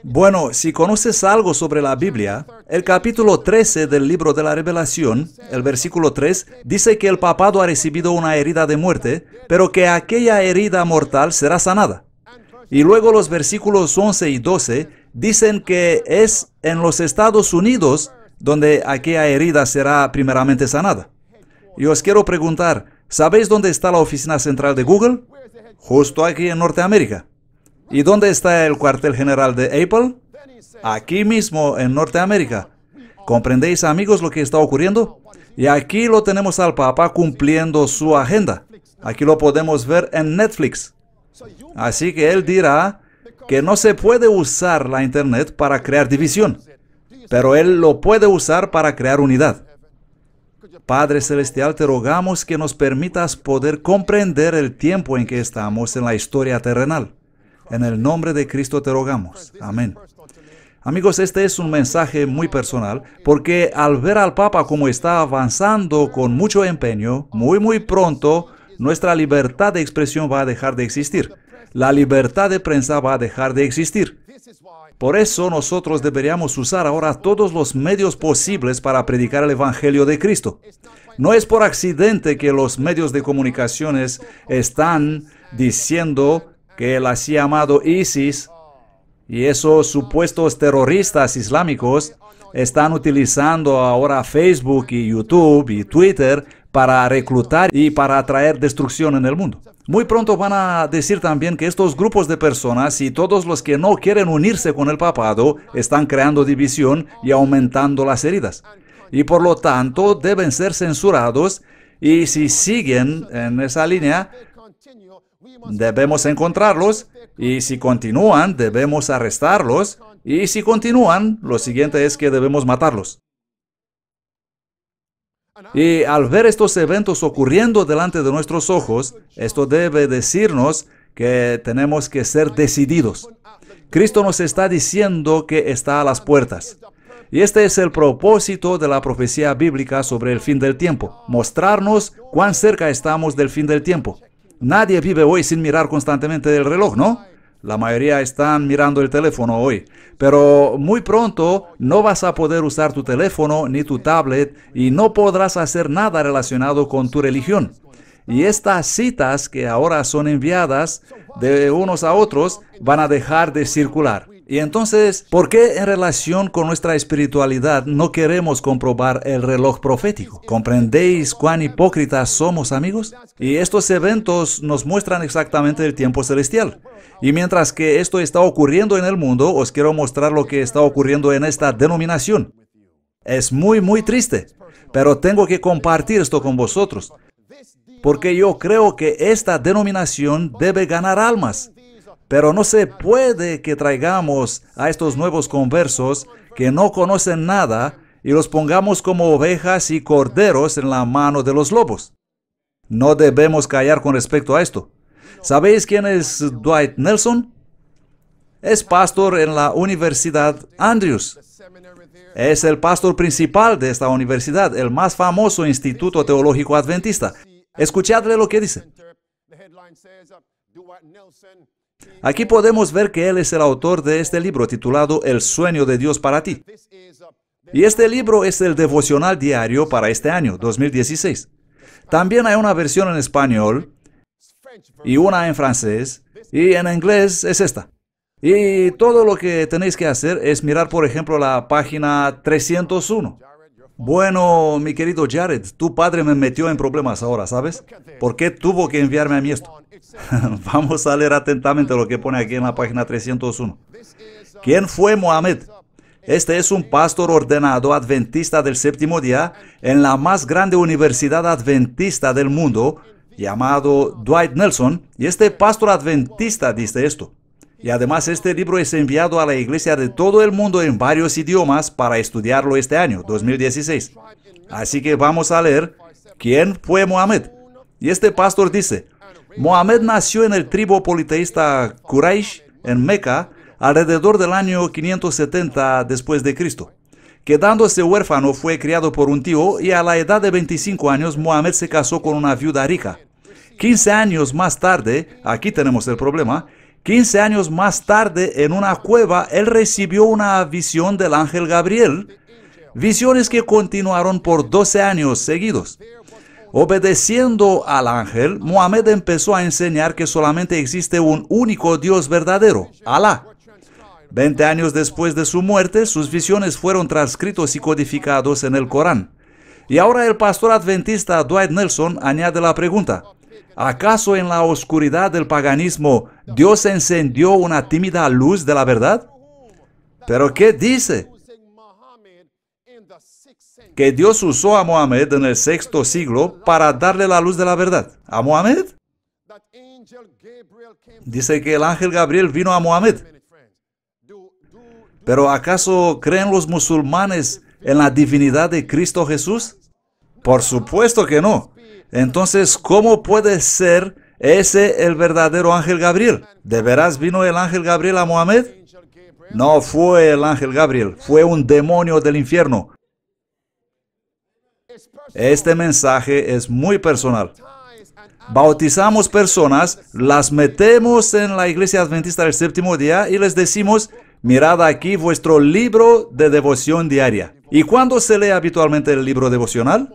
Bueno, si conoces algo sobre la Biblia, el capítulo 13 del libro de la Revelación, el versículo 3, dice que el papado ha recibido una herida de muerte, pero que aquella herida mortal será sanada. Y luego los versículos 11 y 12 dicen que es en los Estados Unidos donde aquella herida será primeramente sanada. Y os quiero preguntar, ¿sabéis dónde está la oficina central de Google? Justo aquí en Norteamérica. ¿Y dónde está el cuartel general de Apple? Aquí mismo en Norteamérica. ¿Comprendéis, amigos, lo que está ocurriendo? Y aquí lo tenemos al Papa cumpliendo su agenda. Aquí lo podemos ver en Netflix. Así que él dirá que no se puede usar la Internet para crear división, pero él lo puede usar para crear unidad. Padre Celestial, te rogamos que nos permitas poder comprender el tiempo en que estamos en la historia terrenal. En el nombre de Cristo te rogamos. Amén. Amigos, este es un mensaje muy personal, porque al ver al Papa como está avanzando con mucho empeño, muy pronto, nuestra libertad de expresión va a dejar de existir. La libertad de prensa va a dejar de existir. Por eso nosotros deberíamos usar ahora todos los medios posibles para predicar el Evangelio de Cristo. No es por accidente que los medios de comunicaciones están diciendo que el así llamado ISIS y esos supuestos terroristas islámicos están utilizando ahora Facebook y YouTube y Twitter para reclutar y para atraer destrucción en el mundo. Muy pronto van a decir también que estos grupos de personas y todos los que no quieren unirse con el papado están creando división y aumentando las heridas. Y por lo tanto deben ser censurados, y si siguen en esa línea, debemos encontrarlos, y si continúan, debemos arrestarlos, y si continúan, lo siguiente es que debemos matarlos. Y al ver estos eventos ocurriendo delante de nuestros ojos, esto debe decirnos que tenemos que ser decididos. Cristo nos está diciendo que está a las puertas. Y este es el propósito de la profecía bíblica sobre el fin del tiempo, mostrarnos cuán cerca estamos del fin del tiempo. Nadie vive hoy sin mirar constantemente el reloj, ¿no? La mayoría están mirando el teléfono hoy, pero muy pronto no vas a poder usar tu teléfono ni tu tablet y no podrás hacer nada relacionado con tu religión. Y estas citas que ahora son enviadas de unos a otros van a dejar de circular. Y entonces, ¿por qué en relación con nuestra espiritualidad no queremos comprobar el reloj profético? ¿Comprendéis cuán hipócritas somos, amigos? Y estos eventos nos muestran exactamente el tiempo celestial. Y mientras que esto está ocurriendo en el mundo, os quiero mostrar lo que está ocurriendo en esta denominación. Es muy triste, pero tengo que compartir esto con vosotros, porque yo creo que esta denominación debe ganar almas. Pero no se puede que traigamos a estos nuevos conversos que no conocen nada y los pongamos como ovejas y corderos en la mano de los lobos. No debemos callar con respecto a esto. ¿Sabéis quién es Dwight Nelson? Es pastor en la Universidad Andrews. Es el pastor principal de esta universidad, el más famoso instituto teológico adventista. Escuchadle lo que dice. Aquí podemos ver que él es el autor de este libro titulado El sueño de Dios para ti. Y este libro es el devocional diario para este año, 2016. También hay una versión en español y una en francés, y en inglés es esta. Y todo lo que tenéis que hacer es mirar, por ejemplo, la página 301. Bueno, mi querido Jared, tu padre me metió en problemas ahora, ¿sabes? ¿Por qué tuvo que enviarme a mí esto? Vamos a leer atentamente lo que pone aquí en la página 301. ¿Quién fue Mohammed? Este es un pastor ordenado adventista del séptimo día en la más grande universidad adventista del mundo, llamado Dwight Nelson, y este pastor adventista dice esto. Y además este libro es enviado a la iglesia de todo el mundo en varios idiomas para estudiarlo este año, 2016. Así que vamos a leer quién fue Mohammed. Y este pastor dice, Mohammed nació en el tribu politeísta Quraysh, en Meca, alrededor del año 570 después de Cristo. Quedándose huérfano, fue criado por un tío y a la edad de 25 años Mohammed se casó con una viuda rica. 15 años más tarde, aquí tenemos el problema, 15 años más tarde, en una cueva, él recibió una visión del ángel Gabriel, visiones que continuaron por 12 años seguidos. Obedeciendo al ángel, Mohammed empezó a enseñar que solamente existe un único Dios verdadero, Alá. 20 años después de su muerte, sus visiones fueron transcritos y codificados en el Corán. Y ahora el pastor adventista Dwight Nelson añade la pregunta, ¿acaso en la oscuridad del paganismo Dios encendió una tímida luz de la verdad? ¿Pero qué dice? Que Dios usó a Mohammed en el sexto siglo para darle la luz de la verdad. ¿A Mohammed? Dice que el ángel Gabriel vino a Mohammed. ¿Pero acaso creen los musulmanes en la divinidad de Cristo Jesús? Por supuesto que no. Entonces, ¿cómo puede ser ese el verdadero ángel Gabriel? ¿De veras vino el ángel Gabriel a Mohammed? No fue el ángel Gabriel, fue un demonio del infierno. Este mensaje es muy personal. Bautizamos personas, las metemos en la iglesia adventista del séptimo día y les decimos, mirad aquí vuestro libro de devoción diaria. ¿Y cuándo se lee habitualmente el libro devocional?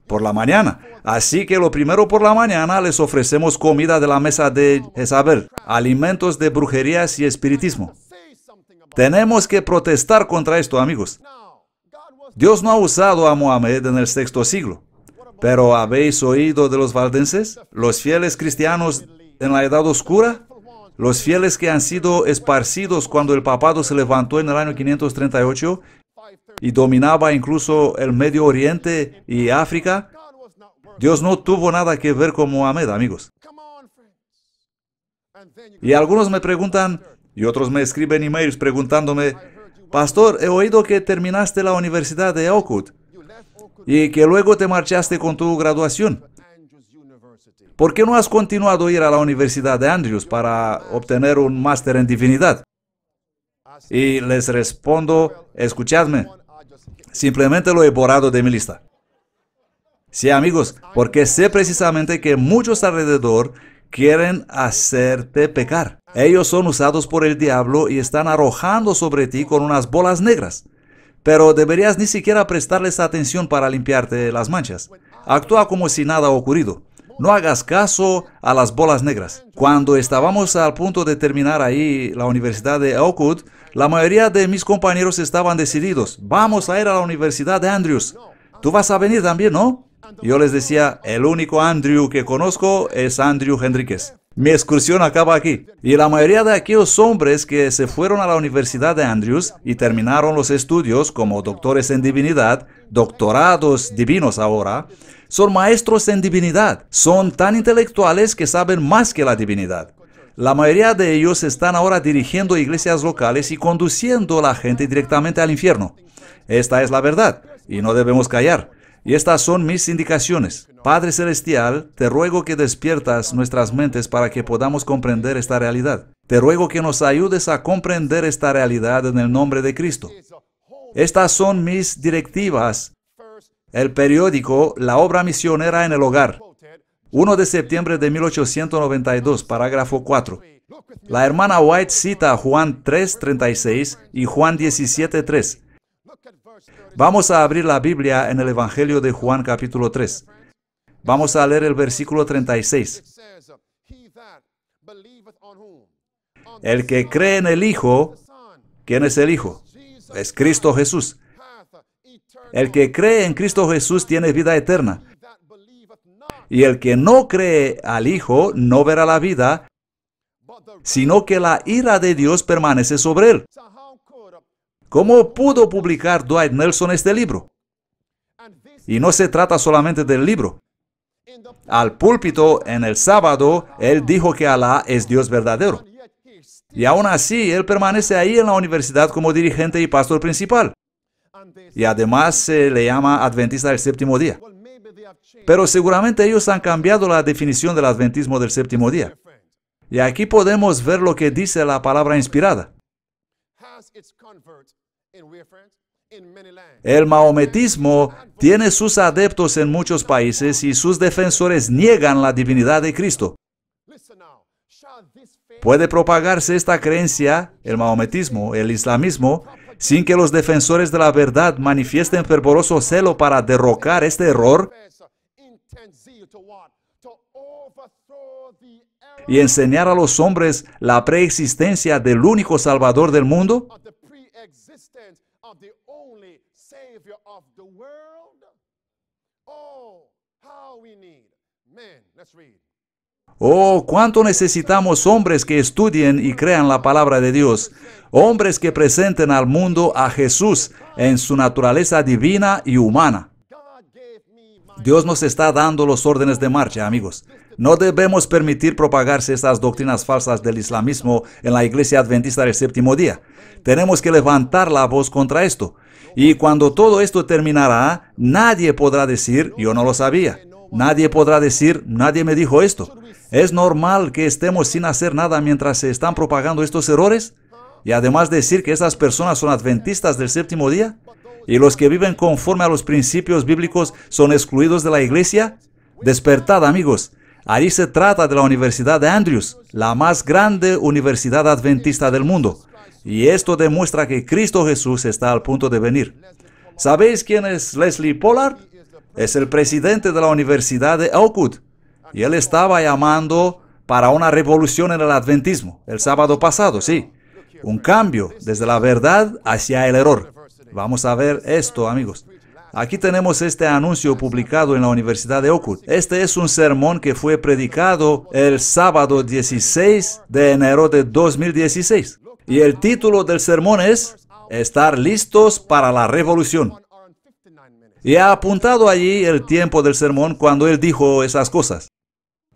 Por la mañana. Así que lo primero por la mañana les ofrecemos comida de la mesa de Jezabel, alimentos de brujerías y espiritismo. Tenemos que protestar contra esto, amigos. Dios no ha usado a Mohammed en el sexto siglo. Pero ¿habéis oído de los valdenses? Los fieles cristianos en la Edad Oscura. Los fieles que han sido esparcidos cuando el papado se levantó en el año 538 y dominaba incluso el Medio Oriente y África. Dios no tuvo nada que ver con Mohammed, amigos. Y algunos me preguntan, y otros me escriben emails preguntándome, Pastor, he oído que terminaste la Universidad de Oakwood y que luego te marchaste con tu graduación. ¿Por qué no has continuado a ir a la Universidad de Andrews para obtener un máster en divinidad? Y les respondo, escuchadme, simplemente lo he borrado de mi lista. Sí, amigos, porque sé precisamente que muchos alrededor quieren hacerte pecar. Ellos son usados por el diablo y están arrojando sobre ti con unas bolas negras. Pero deberías ni siquiera prestarles atención para limpiarte las manchas. Actúa como si nada ha ocurrido. No hagas caso a las bolas negras. Cuando estábamos al punto de terminar ahí la Universidad de Oakwood, la mayoría de mis compañeros estaban decididos. Vamos a ir a la Universidad de Andrews. Tú vas a venir también, ¿no? Yo les decía, el único Andrew que conozco es Andrew Henríquez. Mi excursión acaba aquí. Y la mayoría de aquellos hombres que se fueron a la Universidad de Andrews y terminaron los estudios como doctores en divinidad, doctorados divinos ahora, son maestros en divinidad. Son tan intelectuales que saben más que la divinidad. La mayoría de ellos están ahora dirigiendo iglesias locales y conduciendo a la gente directamente al infierno. Esta es la verdad, y no debemos callar. Y estas son mis indicaciones. Padre Celestial, te ruego que despiertas nuestras mentes para que podamos comprender esta realidad. Te ruego que nos ayudes a comprender esta realidad en el nombre de Cristo. Estas son mis directivas. El periódico La Obra Misionera en el Hogar, 1 de septiembre de 1892, parágrafo 4. La hermana White cita Juan 3:36 y Juan 17:3. Vamos a abrir la Biblia en el Evangelio de Juan capítulo 3. Vamos a leer el versículo 36. El que cree en el Hijo, ¿quién es el Hijo? Es Cristo Jesús. El que cree en Cristo Jesús tiene vida eterna. Y el que no cree al Hijo no verá la vida, sino que la ira de Dios permanece sobre él. ¿Cómo pudo publicar Dwight Nelson este libro? Y no se trata solamente del libro. Al púlpito en el sábado, él dijo que Alá es Dios verdadero. Y aún así, él permanece ahí en la universidad como dirigente y pastor principal. Y además se le llama Adventista del Séptimo Día. Pero seguramente ellos han cambiado la definición del adventismo del séptimo día. Y aquí podemos ver lo que dice la palabra inspirada. El maometismo tiene sus adeptos en muchos países y sus defensores niegan la divinidad de Cristo. ¿Puede propagarse esta creencia, el maometismo, el islamismo, sin que los defensores de la verdad manifiesten fervoroso celo para derrocar este error y enseñar a los hombres la preexistencia del único Salvador del mundo? Oh, cuánto necesitamos hombres que estudien y crean la palabra de Dios, hombres que presenten al mundo a Jesús en su naturaleza divina y humana. Dios nos está dando los órdenes de marcha, amigos. No debemos permitir propagarse estas doctrinas falsas del islamismo en la iglesia adventista del séptimo día. Tenemos que levantar la voz contra esto. Y cuando todo esto terminará, nadie podrá decir, yo no lo sabía. Nadie podrá decir, nadie me dijo esto. ¿Es normal que estemos sin hacer nada mientras se están propagando estos errores? Y además decir que esas personas son adventistas del séptimo día. ¿Y los que viven conforme a los principios bíblicos son excluidos de la iglesia? Despertad, amigos. Ahí se trata de la Universidad de Andrews, la más grande universidad adventista del mundo. Y esto demuestra que Cristo Jesús está al punto de venir. ¿Sabéis quién es Leslie Pollard? Es el presidente de la Universidad de Oakwood. Y él estaba llamando para una revolución en el adventismo, el sábado pasado, sí. Un cambio desde la verdad hacia el error. Vamos a ver esto, amigos. Aquí tenemos este anuncio publicado en la Universidad de Oakwood. Este es un sermón que fue predicado el sábado 16 de enero de 2016. Y el título del sermón es Estar listos para la revolución. Y ha apuntado allí el tiempo del sermón cuando él dijo esas cosas.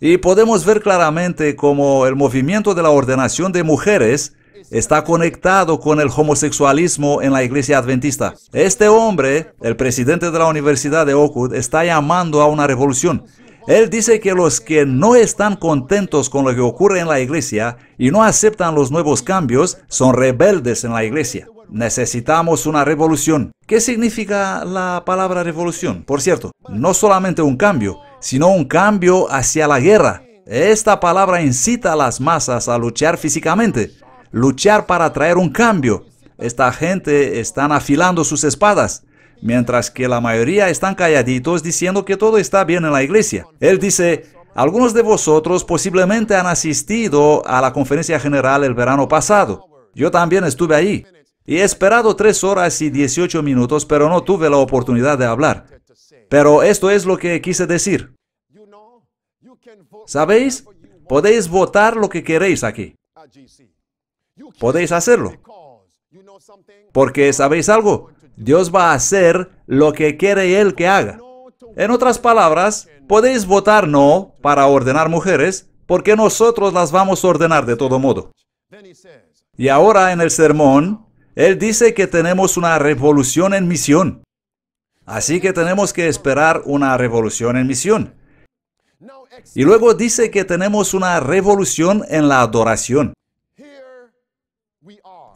Y podemos ver claramente cómo el movimiento de la ordenación de mujeres está conectado con el homosexualismo en la iglesia adventista. Este hombre, el presidente de la Universidad de Oakwood, está llamando a una revolución. Él dice que los que no están contentos con lo que ocurre en la iglesia y no aceptan los nuevos cambios son rebeldes en la iglesia. Necesitamos una revolución. ¿Qué significa la palabra revolución? Por cierto, no solamente un cambio, sino un cambio hacia la guerra. Esta palabra incita a las masas a luchar físicamente. Luchar para traer un cambio. Esta gente están afilando sus espadas, mientras que la mayoría están calladitos diciendo que todo está bien en la iglesia. Él dice, algunos de vosotros posiblemente han asistido a la conferencia general el verano pasado. Yo también estuve ahí. Y he esperado 3 horas y 18 minutos, pero no tuve la oportunidad de hablar. Pero esto es lo que quise decir. ¿Sabéis? Podéis votar lo que queréis aquí. Podéis hacerlo. Porque, ¿sabéis algo? Dios va a hacer lo que quiere Él que haga. En otras palabras, podéis votar no para ordenar mujeres, porque nosotros las vamos a ordenar de todo modo. Y ahora en el sermón, Él dice que tenemos una revolución en misión. Así que tenemos que esperar una revolución en misión. Y luego dice que tenemos una revolución en la adoración.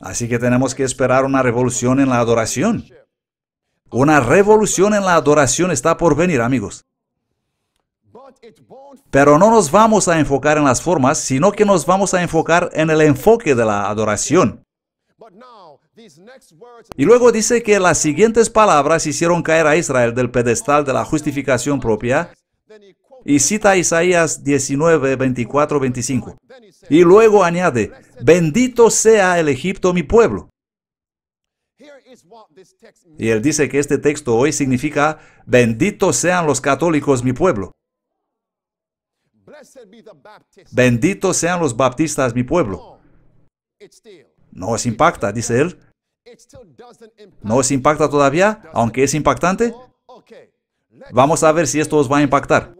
Así que tenemos que esperar una revolución en la adoración. Una revolución en la adoración está por venir, amigos. Pero no nos vamos a enfocar en las formas, sino que nos vamos a enfocar en el enfoque de la adoración. Y luego dice que las siguientes palabras hicieron caer a Israel del pedestal de la justificación propia. Y cita Isaías 19, 24, 25. Y luego añade, bendito sea el Egipto mi pueblo. Y él dice que este texto hoy significa, benditos sean los católicos mi pueblo. Benditos sean los baptistas mi pueblo. ¿No os impacta? Dice él. ¿No os impacta todavía? Aunque es impactante. Vamos a ver si esto os va a impactar.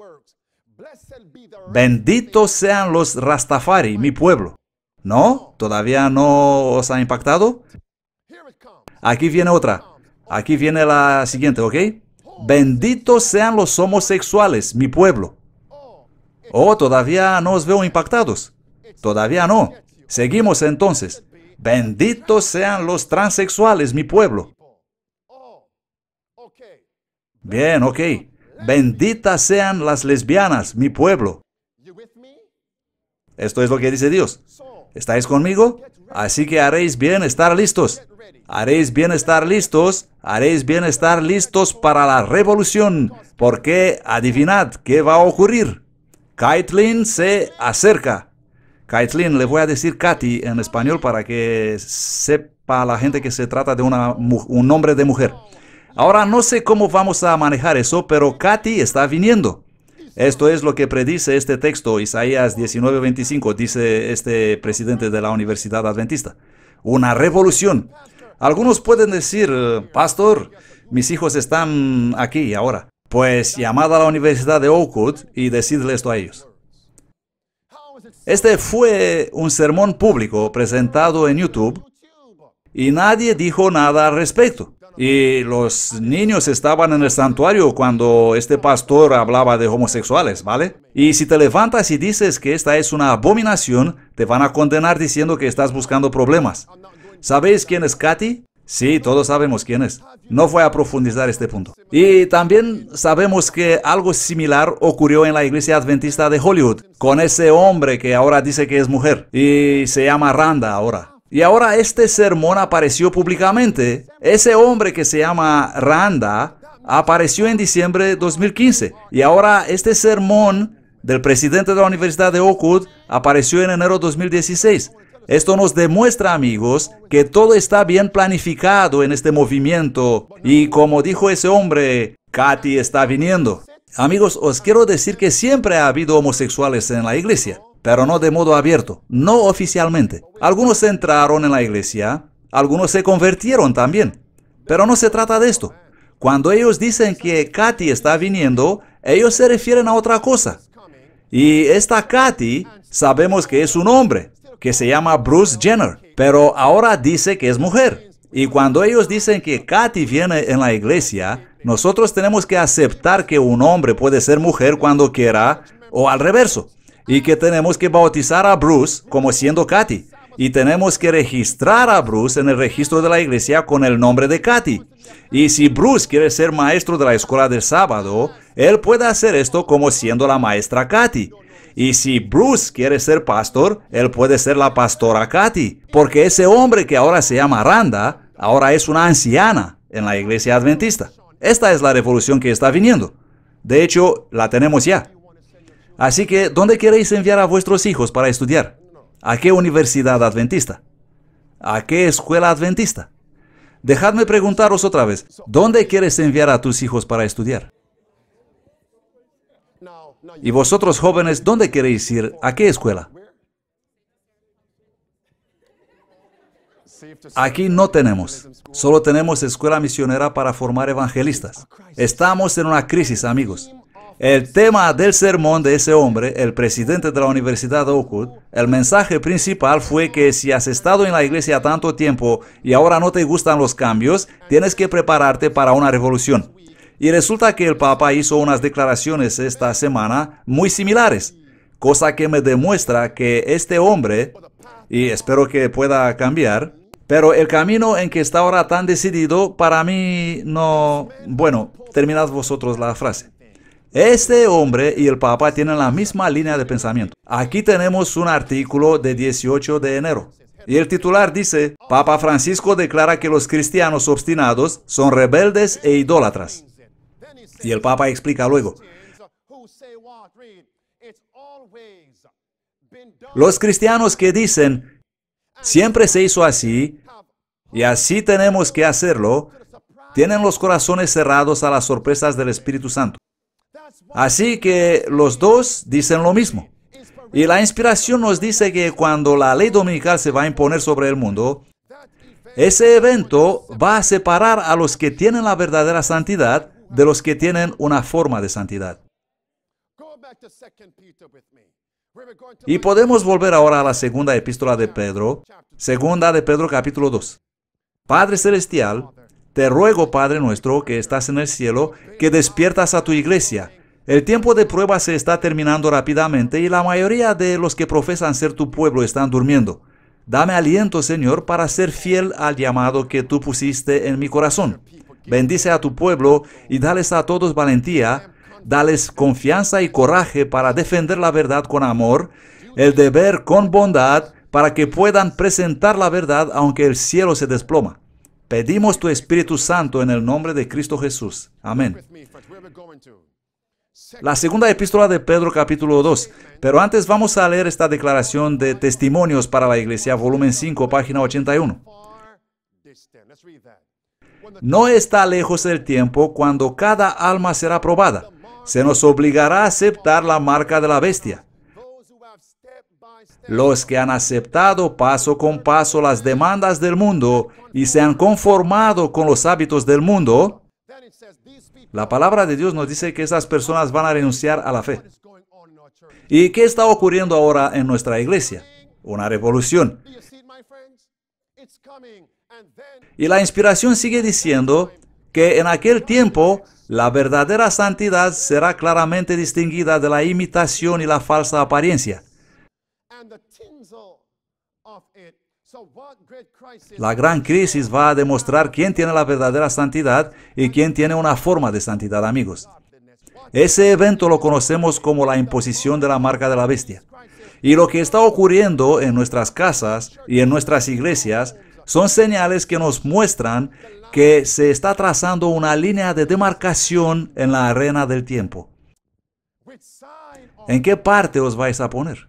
Benditos sean los Rastafari, mi pueblo. ¿No? ¿Todavía no os ha impactado? Aquí viene otra. Aquí viene la siguiente, ¿ok? Benditos sean los homosexuales, mi pueblo. Oh, todavía no os veo impactados. Todavía no. Seguimos entonces. Benditos sean los transexuales, mi pueblo. Bien, ok. Benditas sean las lesbianas, mi pueblo. Esto es lo que dice Dios. ¿Estáis conmigo? Así que haréis bien estar listos. Haréis bien estar listos. Haréis bien estar listos para la revolución. Porque adivinad qué va a ocurrir. Caitlin se acerca. Caitlin, le voy a decir Katy en español para que sepa la gente que se trata de un nombre de mujer. Ahora no sé cómo vamos a manejar eso, pero Katy está viniendo. Esto es lo que predice este texto, Isaías 19:25, dice este presidente de la Universidad Adventista. Una revolución. Algunos pueden decir, pastor, mis hijos están aquí ahora. Pues llamad a la Universidad de Oakwood y decidle esto a ellos. Este fue un sermón público presentado en YouTube y nadie dijo nada al respecto. Y los niños estaban en el santuario cuando este pastor hablaba de homosexuales, ¿vale? Y si te levantas y dices que esta es una abominación, te van a condenar diciendo que estás buscando problemas. ¿Sabéis quién es Katy? Sí, todos sabemos quién es. No voy a profundizar este punto. Y también sabemos que algo similar ocurrió en la iglesia adventista de Hollywood, con ese hombre que ahora dice que es mujer, y se llama Randa ahora. Y ahora este sermón apareció públicamente. Ese hombre que se llama Randa apareció en diciembre de 2015. Y ahora este sermón del presidente de la Universidad de Oakwood apareció en enero de 2016. Esto nos demuestra, amigos, que todo está bien planificado en este movimiento. Y como dijo ese hombre, Katy está viniendo. Amigos, os quiero decir que siempre ha habido homosexuales en la iglesia, pero no de modo abierto, no oficialmente. Algunos entraron en la iglesia, algunos se convirtieron también. Pero no se trata de esto. Cuando ellos dicen que Katy está viniendo, ellos se refieren a otra cosa. Y esta Katy, sabemos que es un hombre, que se llama Bruce Jenner, pero ahora dice que es mujer. Y cuando ellos dicen que Katy viene en la iglesia, nosotros tenemos que aceptar que un hombre puede ser mujer cuando quiera, o al reverso. Y que tenemos que bautizar a Bruce como siendo Katy. Y tenemos que registrar a Bruce en el registro de la iglesia con el nombre de Katy. Y si Bruce quiere ser maestro de la escuela del sábado, él puede hacer esto como siendo la maestra Katy. Y si Bruce quiere ser pastor, él puede ser la pastora Katy. Porque ese hombre que ahora se llama Randa, ahora es una anciana en la iglesia adventista. Esta es la revolución que está viniendo. De hecho, la tenemos ya. Así que, ¿dónde queréis enviar a vuestros hijos para estudiar? ¿A qué universidad adventista? ¿A qué escuela adventista? Dejadme preguntaros otra vez, ¿dónde quieres enviar a tus hijos para estudiar? Y vosotros jóvenes, ¿dónde queréis ir? ¿A qué escuela? Aquí no tenemos. Solo tenemos escuela misionera para formar evangelistas. Estamos en una crisis, amigos. El tema del sermón de ese hombre, el presidente de la Universidad de Oakwood, el mensaje principal fue que si has estado en la iglesia tanto tiempo y ahora no te gustan los cambios, tienes que prepararte para una revolución. Y resulta que el Papa hizo unas declaraciones esta semana muy similares, cosa que me demuestra que este hombre, y espero que pueda cambiar, Pero el camino en que está ahora tan decidido, para mí no... Bueno, terminad vosotros la frase. Este hombre y el Papa tienen la misma línea de pensamiento. Aquí tenemos un artículo de 18 de enero. Y el titular dice, Papa Francisco declara que los cristianos obstinados son rebeldes e idólatras. Y el Papa explica luego, los cristianos que dicen, siempre se hizo así, y así tenemos que hacerlo, tienen los corazones cerrados a las sorpresas del Espíritu Santo. Así que los dos dicen lo mismo. Y la inspiración nos dice que cuando la ley dominical se va a imponer sobre el mundo, ese evento va a separar a los que tienen la verdadera santidad de los que tienen una forma de santidad. Y podemos volver ahora a la segunda epístola de Pedro, segunda de Pedro capítulo 2. Padre Celestial, te ruego, Padre nuestro, que estás en el cielo, que despiertas a tu iglesia. El tiempo de prueba se está terminando rápidamente y la mayoría de los que profesan ser tu pueblo están durmiendo. Dame aliento, Señor, para ser fiel al llamado que tú pusiste en mi corazón. Bendice a tu pueblo y dales a todos valentía, dales confianza y coraje para defender la verdad con amor, el deber con bondad, para que puedan presentar la verdad aunque el cielo se desploma. Pedimos tu Espíritu Santo en el nombre de Cristo Jesús. Amén. La segunda epístola de Pedro capítulo 2. Pero antes vamos a leer esta declaración de Testimonios para la Iglesia, volumen 5, página 81. No está lejos el tiempo cuando cada alma será probada. Se nos obligará a aceptar la marca de la bestia. Los que han aceptado paso con paso las demandas del mundo y se han conformado con los hábitos del mundo, la palabra de Dios nos dice que esas personas van a renunciar a la fe. ¿Y qué está ocurriendo ahora en nuestra iglesia? Una revolución. Y la inspiración sigue diciendo que en aquel tiempo la verdadera santidad será claramente distinguida de la imitación y la falsa apariencia. La gran crisis va a demostrar quién tiene la verdadera santidad y quién tiene una forma de santidad, amigos. Ese evento lo conocemos como la imposición de la marca de la bestia. Y lo que está ocurriendo en nuestras casas y en nuestras iglesias son señales que nos muestran que se está trazando una línea de demarcación en la arena del tiempo. ¿En qué parte os vais a poner?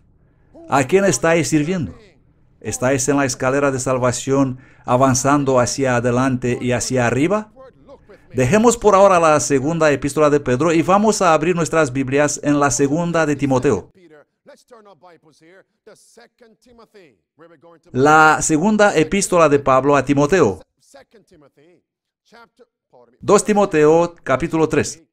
¿A quién estáis sirviendo? ¿Estáis en la escalera de salvación avanzando hacia adelante y hacia arriba? Dejemos por ahora la segunda epístola de Pedro y vamos a abrir nuestras Biblias en la segunda de Timoteo. La segunda epístola de Pablo a Timoteo. 2 Timoteo, capítulo 3.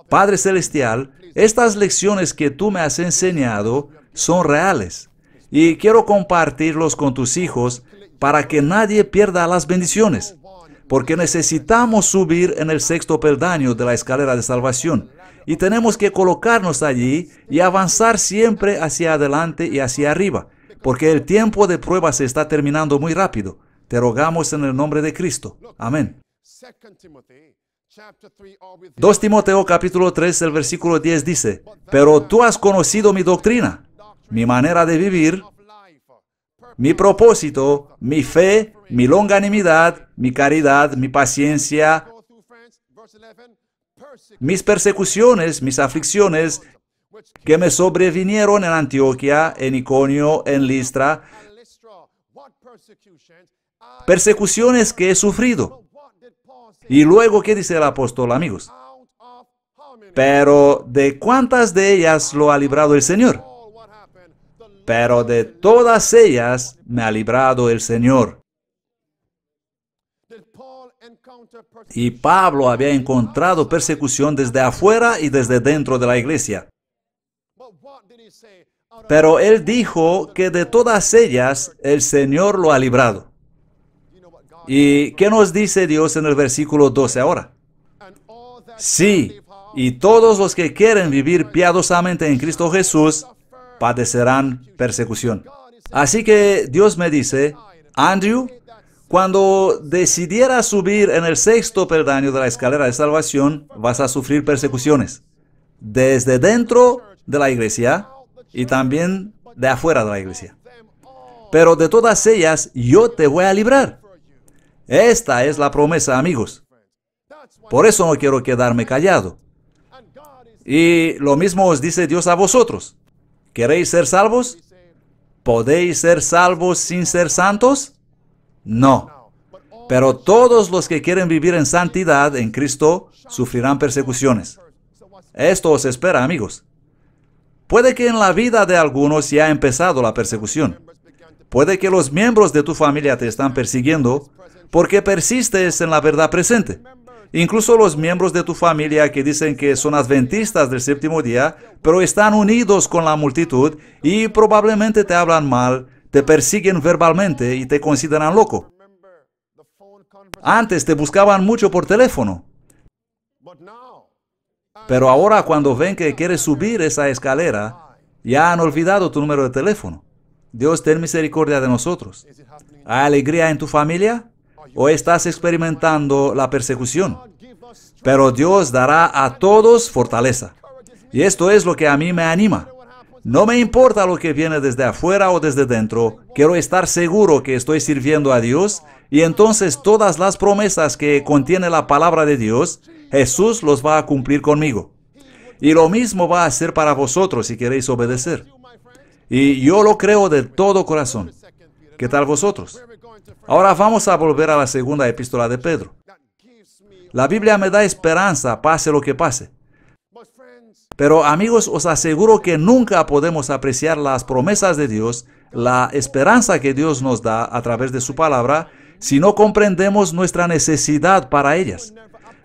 Padre Celestial, estas lecciones que tú me has enseñado son reales y quiero compartirlos con tus hijos para que nadie pierda las bendiciones, porque necesitamos subir en el sexto peldaño de la escalera de salvación y tenemos que colocarnos allí y avanzar siempre hacia adelante y hacia arriba, porque el tiempo de prueba se está terminando muy rápido. Te rogamos en el nombre de Cristo. Amén. 2 Timoteo capítulo 3, el versículo 10 dice, pero tú has conocido mi doctrina, mi manera de vivir, mi propósito, mi fe, mi longanimidad, mi caridad, mi paciencia, mis persecuciones, mis aflicciones, que me sobrevinieron en Antioquía, en Iconio, en Listra, persecuciones que he sufrido. Y luego, ¿qué dice el apóstol, amigos? Pero ¿de cuántas de ellas lo ha librado el Señor? Pero de todas ellas me ha librado el Señor. Y Pablo había encontrado persecución desde afuera y desde dentro de la iglesia. Pero él dijo que de todas ellas el Señor lo ha librado. ¿Y qué nos dice Dios en el versículo 12 ahora? Sí, y todos los que quieren vivir piadosamente en Cristo Jesús padecerán persecución. Así que Dios me dice, Andrew, cuando decidieras subir en el sexto peldaño de la escalera de salvación, vas a sufrir persecuciones. Desde dentro de la iglesia y también de afuera de la iglesia. Pero de todas ellas, yo te voy a librar. Esta es la promesa, amigos. Por eso no quiero quedarme callado. Y lo mismo os dice Dios a vosotros. ¿Queréis ser salvos? ¿Podéis ser salvos sin ser santos? No. Pero todos los que quieren vivir en santidad en Cristo sufrirán persecuciones. Esto os espera, amigos. Puede que en la vida de algunos ya ha empezado la persecución. Puede que los miembros de tu familia te están persiguiendo porque persistes en la verdad presente. Incluso los miembros de tu familia que dicen que son adventistas del séptimo día, pero están unidos con la multitud y probablemente te hablan mal, te persiguen verbalmente y te consideran loco. Antes te buscaban mucho por teléfono. Pero ahora cuando ven que quieres subir esa escalera, ya han olvidado tu número de teléfono. Dios, ten misericordia de nosotros. ¿Hay alegría en tu familia? ¿O estás experimentando la persecución? Pero Dios dará a todos fortaleza. Y esto es lo que a mí me anima. No me importa lo que viene desde afuera o desde dentro. Quiero estar seguro que estoy sirviendo a Dios y entonces todas las promesas que contiene la palabra de Dios, Jesús los va a cumplir conmigo. Y lo mismo va a ser para vosotros si queréis obedecer. Y yo lo creo de todo corazón. ¿Qué tal vosotros? Ahora vamos a volver a la segunda epístola de Pedro. La Biblia me da esperanza, pase lo que pase. Pero amigos, os aseguro que nunca podemos apreciar las promesas de Dios, la esperanza que Dios nos da a través de su palabra, si no comprendemos nuestra necesidad para ellas.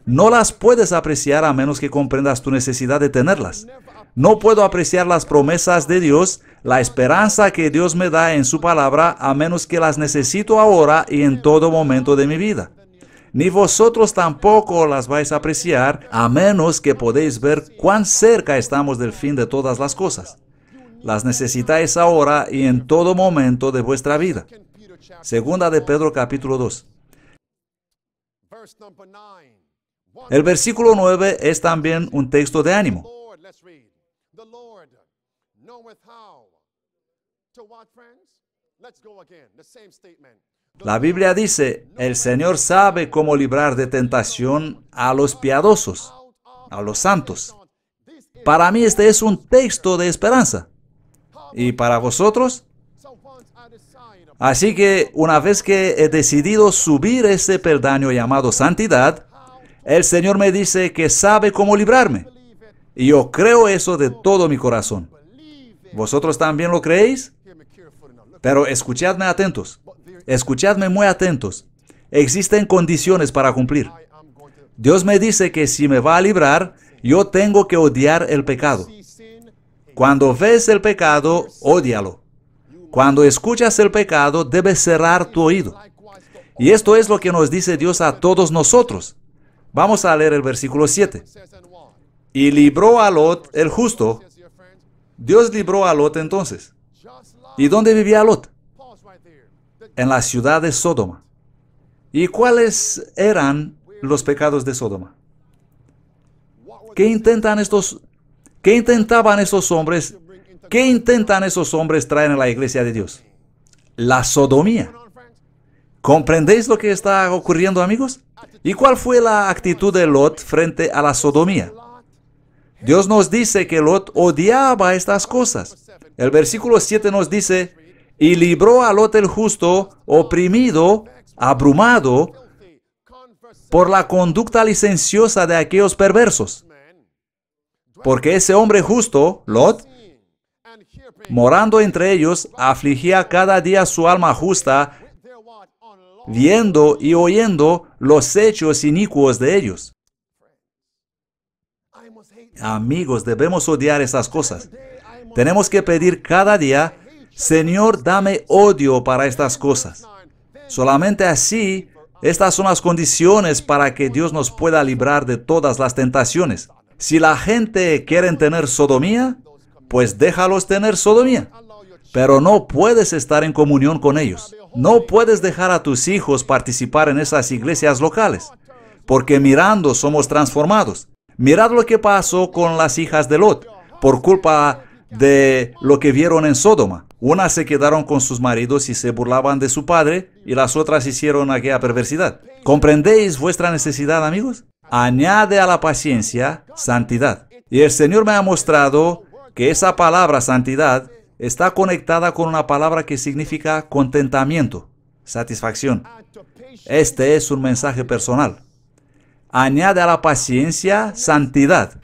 No las puedes apreciar a menos que comprendas tu necesidad de tenerlas. No puedo apreciar las promesas de Dios, la esperanza que Dios me da en su palabra, a menos que las necesito ahora y en todo momento de mi vida. Ni vosotros tampoco las vais a apreciar, a menos que podéis ver cuán cerca estamos del fin de todas las cosas. Las necesitáis ahora y en todo momento de vuestra vida. Segunda de Pedro capítulo 2. El versículo 9 es también un texto de ánimo. La Biblia dice, el Señor sabe cómo librar de tentación a los piadosos, a los santos. Para mí este es un texto de esperanza. ¿Y para vosotros? Así que una vez que he decidido subir ese peldaño llamado santidad, el Señor me dice que sabe cómo librarme. Y yo creo eso de todo mi corazón. ¿Vosotros también lo creéis? Pero escuchadme atentos. Escuchadme muy atentos. Existen condiciones para cumplir. Dios me dice que si me va a librar, yo tengo que odiar el pecado. Cuando ves el pecado, ódialo. Cuando escuchas el pecado, debes cerrar tu oído. Y esto es lo que nos dice Dios a todos nosotros. Vamos a leer el versículo 7. Y libró a Lot el justo. Dios libró a Lot entonces. ¿Y dónde vivía Lot? En la ciudad de Sodoma. ¿Y cuáles eran los pecados de Sodoma? ¿Qué intentaban esos hombres? ¿Qué intentan esos hombres traer en la iglesia de Dios? La sodomía. ¿Comprendéis lo que está ocurriendo, amigos? ¿Y cuál fue la actitud de Lot frente a la sodomía? Dios nos dice que Lot odiaba estas cosas. El versículo 7 nos dice, y libró a Lot el justo, oprimido, abrumado, por la conducta licenciosa de aquellos perversos. Porque ese hombre justo, Lot, morando entre ellos, afligía cada día su alma justa, viendo y oyendo los hechos inicuos de ellos. Amigos, debemos odiar esas cosas. Tenemos que pedir cada día, Señor, dame odio para estas cosas. Solamente así Estas son las condiciones para que Dios nos pueda librar de todas las tentaciones. Si la gente quiere tener sodomía, pues déjalos tener sodomía. Pero no puedes estar en comunión con ellos. No puedes dejar a tus hijos participar en esas iglesias locales, porque mirando somos transformados. Mirad lo que pasó con las hijas de Lot, por culpa de lo que vieron en Sodoma. Unas se quedaron con sus maridos y se burlaban de su padre, y las otras hicieron aquella perversidad. ¿Comprendéis vuestra necesidad, amigos? Añade a la paciencia santidad. Y el Señor me ha mostrado que esa palabra santidad está conectada con una palabra que significa contentamiento, satisfacción. Este es un mensaje personal. Añade a la paciencia santidad.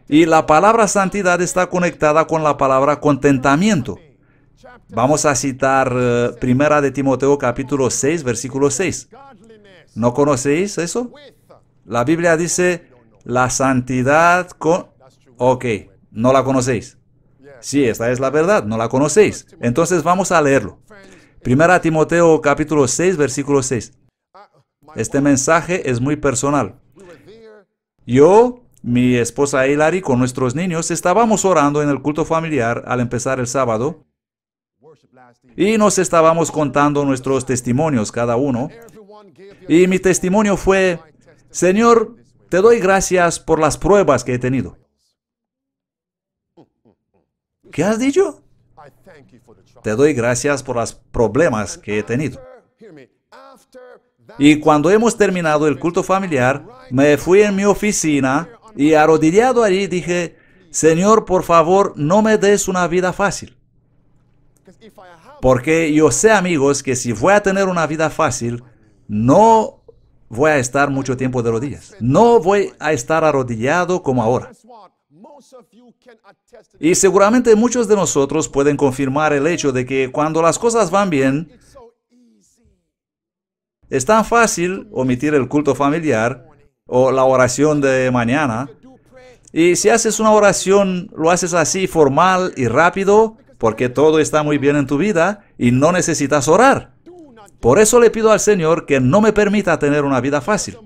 Y la palabra santidad está conectada con la palabra contentamiento. Vamos a citar 1 de Timoteo capítulo 6, versículo 6. ¿No conocéis eso? La Biblia dice, la santidad con... Ok, no la conocéis. Sí, esta es la verdad, no la conocéis. Entonces vamos a leerlo. 1 Timoteo capítulo 6, versículo 6. Este mensaje es muy personal. Yo, mi esposa Hilary, con nuestros niños, estábamos orando en el culto familiar al empezar el sábado y nos estábamos contando nuestros testimonios cada uno. Y mi testimonio fue, Señor, te doy gracias por las pruebas que he tenido. ¿Qué has dicho? Te doy gracias por los problemas que he tenido. Y cuando hemos terminado el culto familiar, me fui en mi oficina y arrodillado allí dije, Señor, por favor, no me des una vida fácil. Porque yo sé, amigos, que si voy a tener una vida fácil, no voy a estar mucho tiempo de rodillas. No voy a estar arrodillado como ahora. Y seguramente muchos de nosotros pueden confirmar el hecho de que cuando las cosas van bien, es tan fácil omitir el culto familiar o la oración de mañana. Y si haces una oración, lo haces así formal y rápido, porque todo está muy bien en tu vida y no necesitas orar. Por eso le pido al Señor que no me permita tener una vida fácil.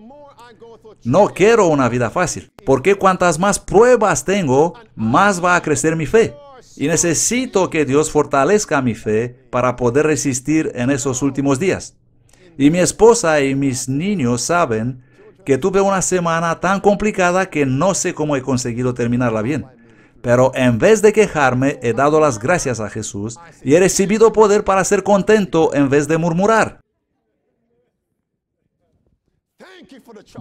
No quiero una vida fácil, porque cuantas más pruebas tengo, más va a crecer mi fe. Y necesito que Dios fortalezca mi fe para poder resistir en esos últimos días. Y mi esposa y mis niños saben que tuve una semana tan complicada que no sé cómo he conseguido terminarla bien. Pero en vez de quejarme, he dado las gracias a Jesús y he recibido poder para ser contento en vez de murmurar.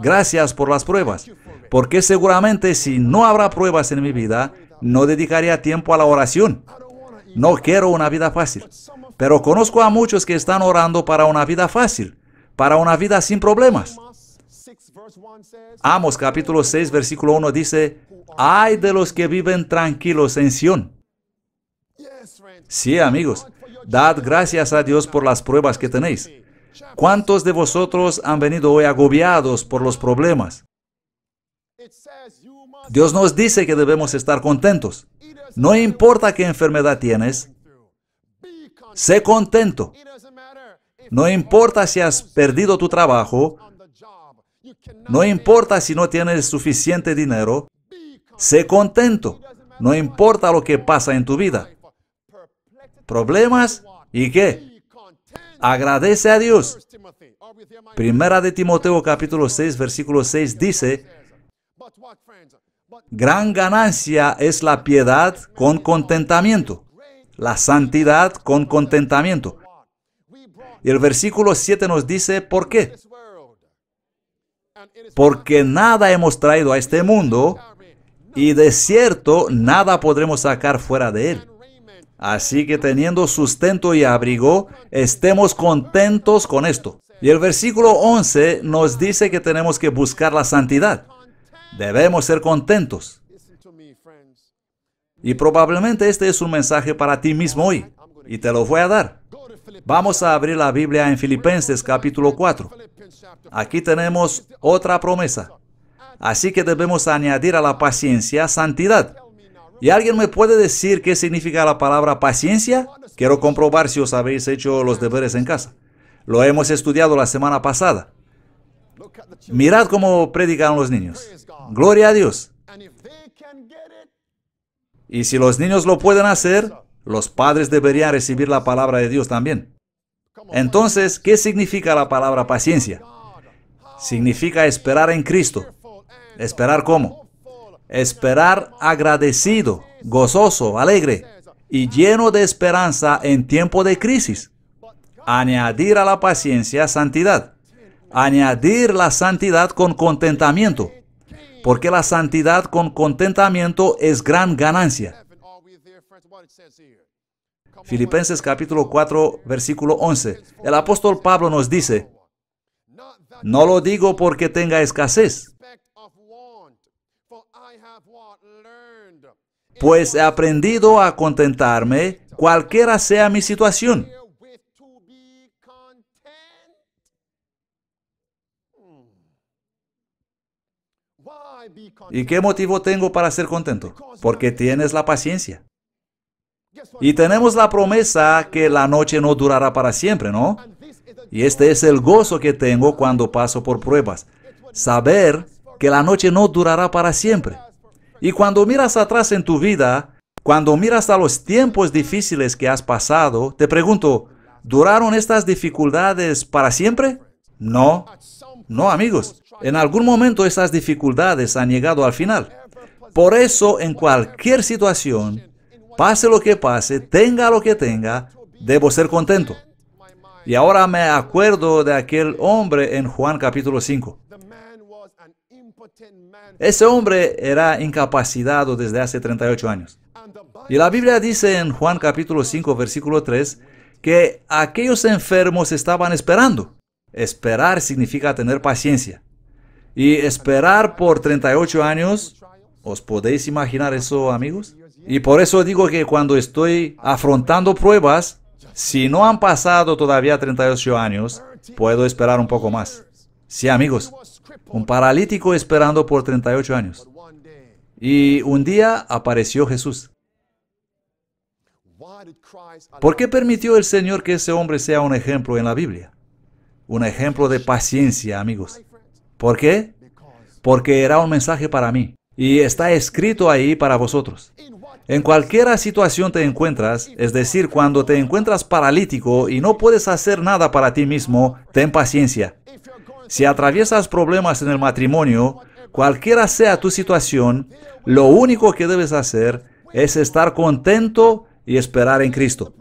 Gracias por las pruebas, porque seguramente si no habrá pruebas en mi vida, no dedicaría tiempo a la oración. No quiero una vida fácil, pero conozco a muchos que están orando para una vida fácil, para una vida sin problemas. Amos capítulo 6, versículo 1 dice, ay de los que viven tranquilos en Sión. Sí, amigos, dad gracias a Dios por las pruebas que tenéis. ¿Cuántos de vosotros han venido hoy agobiados por los problemas? Dios nos dice que debemos estar contentos. No importa qué enfermedad tienes, sé contento. No importa si has perdido tu trabajo, no importa si no tienes suficiente dinero, sé contento. No importa lo que pasa en tu vida. ¿Problemas? ¿Y qué? Agradece a Dios. 1 de Timoteo capítulo 6, versículo 6 dice, gran ganancia es la piedad con contentamiento, la santidad con contentamiento. Y el versículo 7 nos dice, ¿por qué? Porque nada hemos traído a este mundo, y de cierto nada podremos sacar fuera de él. Así que teniendo sustento y abrigo, estemos contentos con esto. Y el versículo 11 nos dice que tenemos que buscar la santidad. Debemos ser contentos. Y probablemente este es un mensaje para ti mismo hoy, y te lo voy a dar. Vamos a abrir la Biblia en Filipenses capítulo 4. Aquí tenemos otra promesa. Así que debemos añadir a la paciencia santidad. ¿Y alguien me puede decir qué significa la palabra paciencia? Quiero comprobar si os habéis hecho los deberes en casa. Lo hemos estudiado la semana pasada. Mirad cómo predican los niños. Gloria a Dios. Y si los niños lo pueden hacer, los padres deberían recibir la palabra de Dios también. Entonces, ¿qué significa la palabra paciencia? Significa esperar en Cristo. ¿Esperar cómo? Esperar agradecido, gozoso, alegre y lleno de esperanza en tiempo de crisis. Añadir a la paciencia santidad. Añadir la santidad con contentamiento. Porque la santidad con contentamiento es gran ganancia. Filipenses capítulo 4, versículo 11. El apóstol Pablo nos dice, no lo digo porque tenga escasez, pues he aprendido a contentarme cualquiera sea mi situación. ¿Y qué motivo tengo para ser contento? Porque tienes la paciencia. Y tenemos la promesa que la noche no durará para siempre, ¿no? Y este es el gozo que tengo cuando paso por pruebas. Saber que la noche no durará para siempre. Y cuando miras atrás en tu vida, cuando miras a los tiempos difíciles que has pasado, te pregunto, ¿duraron estas dificultades para siempre? No. No, amigos. En algún momento esas dificultades han llegado al final. Por eso, en cualquier situación, pase lo que pase, tenga lo que tenga, debo ser contento. Y ahora me acuerdo de aquel hombre en Juan capítulo 5. Ese hombre era incapacitado desde hace 38 años. Y la Biblia dice en Juan capítulo 5, versículo 3, que aquellos enfermos estaban esperando. Esperar significa tener paciencia. Y esperar por 38 años, ¿os podéis imaginar eso, amigos? Y por eso digo que cuando estoy afrontando pruebas, si no han pasado todavía 38 años, puedo esperar un poco más. Sí, amigos, un paralítico esperando por 38 años. Y un día apareció Jesús. ¿Por qué permitió el Señor que ese hombre sea un ejemplo en la Biblia? Un ejemplo de paciencia, amigos. ¿Por qué? Porque era un mensaje para mí. Y está escrito ahí para vosotros. En cualquier situación te encuentras, es decir, cuando te encuentras paralítico y no puedes hacer nada para ti mismo, ten paciencia. Si atraviesas problemas en el matrimonio, cualquiera sea tu situación, lo único que debes hacer es estar contento y esperar en Cristo.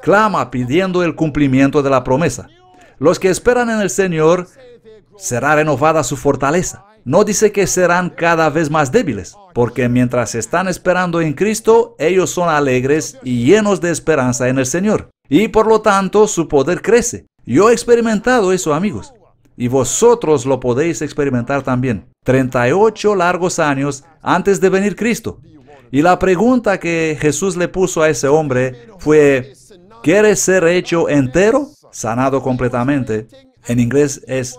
Clama pidiendo el cumplimiento de la promesa. Los que esperan en el Señor, será renovada su fortaleza. No dice que serán cada vez más débiles, porque mientras están esperando en Cristo, ellos son alegres y llenos de esperanza en el Señor. Y por lo tanto, su poder crece. Yo he experimentado eso, amigos. Y vosotros lo podéis experimentar también. 38 largos años antes de venir Cristo. Y la pregunta que Jesús le puso a ese hombre fue, ¿quieres ser hecho entero? Sanado completamente. En inglés es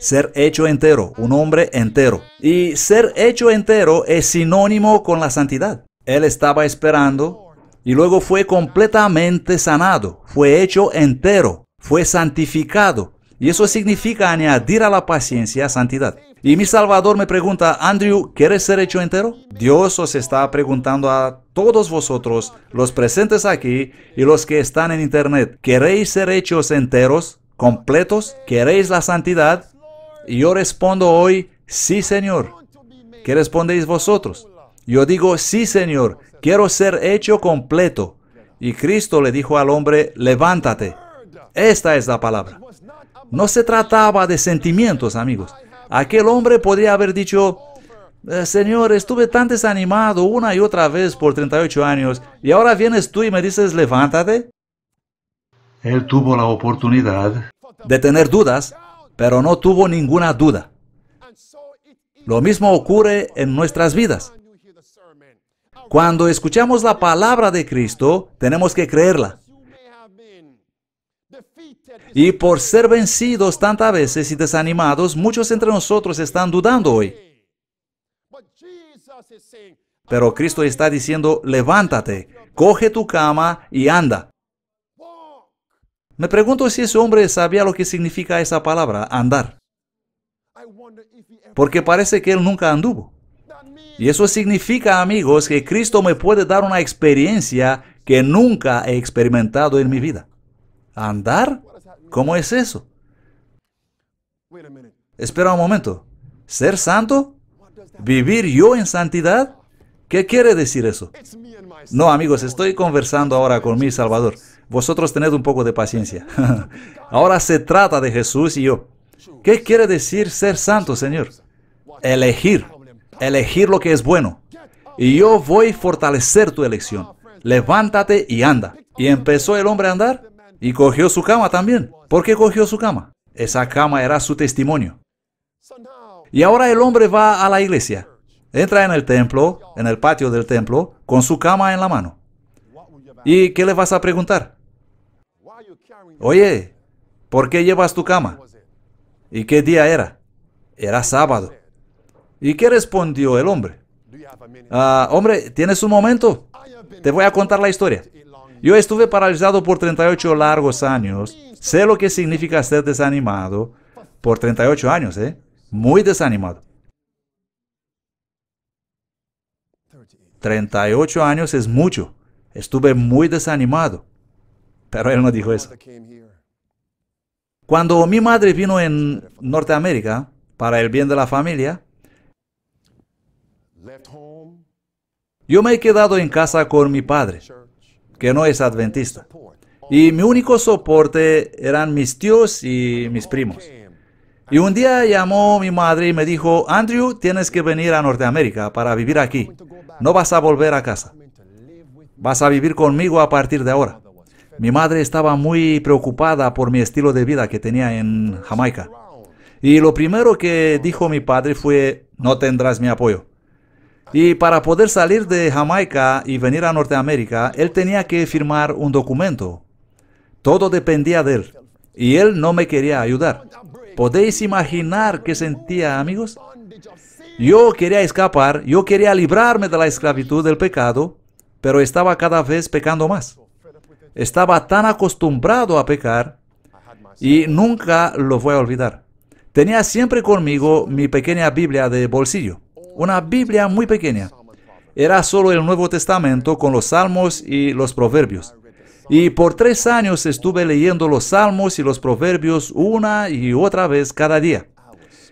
ser hecho entero, un hombre entero. Y ser hecho entero es sinónimo con la santidad. Él estaba esperando y luego fue completamente sanado, fue hecho entero, fue santificado. Y eso significa añadir a la paciencia santidad. Y mi Salvador me pregunta, Andrew, ¿quieres ser hecho entero? Dios os está preguntando a todos vosotros, los presentes aquí y los que están en internet, ¿queréis ser hechos enteros, completos? ¿Queréis la santidad? Y yo respondo hoy, sí, Señor. ¿Qué respondéis vosotros? Yo digo, sí, Señor, quiero ser hecho completo. Y Cristo le dijo al hombre, levántate. Esta es la palabra. No se trataba de sentimientos, amigos. Aquel hombre podría haber dicho, Señor, estuve tan desanimado una y otra vez por 38 años, y ahora vienes tú y me dices, levántate. Él tuvo la oportunidad de tener dudas, pero no tuvo ninguna duda. Lo mismo ocurre en nuestras vidas. Cuando escuchamos la palabra de Cristo, tenemos que creerla. Y por ser vencidos tantas veces y desanimados, muchos entre nosotros están dudando hoy. Pero Cristo está diciendo, levántate, coge tu cama y anda. Me pregunto si ese hombre sabía lo que significa esa palabra, andar. porque parece que él nunca anduvo. Y eso significa, amigos, que Cristo me puede dar una experiencia que nunca he experimentado en mi vida. ¿Andar? ¿Cómo es eso? Espera un momento. ¿Ser santo? ¿Vivir yo en santidad? ¿Qué quiere decir eso? No, amigos, estoy conversando ahora con mi Salvador. Vosotros tened un poco de paciencia. Ahora se trata de Jesús y yo. ¿Qué quiere decir ser santo, Señor? Elegir. Elegir lo que es bueno. Y yo voy a fortalecer tu elección. Levántate y anda. Y empezó el hombre a andar y cogió su cama también. ¿Por qué cogió su cama? Esa cama era su testimonio. Y ahora el hombre va a la iglesia. Entra en el templo, en el patio del templo, con su cama en la mano. ¿Y qué le vas a preguntar? Oye, ¿por qué llevas tu cama? ¿Y qué día era? Era sábado. ¿Y qué respondió el hombre? Hombre, ¿tienes un momento? Te voy a contar la historia. Yo estuve paralizado por 38 largos años. Sé lo que significa ser desanimado. Por 38 años, muy desanimado. 38 años es mucho. Estuve muy desanimado. Pero él no dijo eso. Cuando mi madre vino en Norteamérica, para el bien de la familia, yo me he quedado en casa con mi padre, que no es adventista. Y mi único soporte eran mis tíos y mis primos. Y un día llamó mi madre y me dijo, Andrew, tienes que venir a Norteamérica para vivir aquí. No vas a volver a casa. Vas a vivir conmigo a partir de ahora. Mi madre estaba muy preocupada por mi estilo de vida que tenía en Jamaica. Y lo primero que dijo mi padre fue, no tendrás mi apoyo. Y para poder salir de Jamaica y venir a Norteamérica, él tenía que firmar un documento. Todo dependía de él. Y él no me quería ayudar. ¿Podéis imaginar qué sentía, amigos? Yo quería escapar, yo quería librarme de la esclavitud del pecado, pero estaba cada vez pecando más. Estaba tan acostumbrado a pecar y nunca lo voy a olvidar. Tenía siempre conmigo mi pequeña Biblia de bolsillo. Una Biblia muy pequeña. Era solo el Nuevo Testamento con los Salmos y los Proverbios. Y por 3 años estuve leyendo los Salmos y los Proverbios una y otra vez cada día.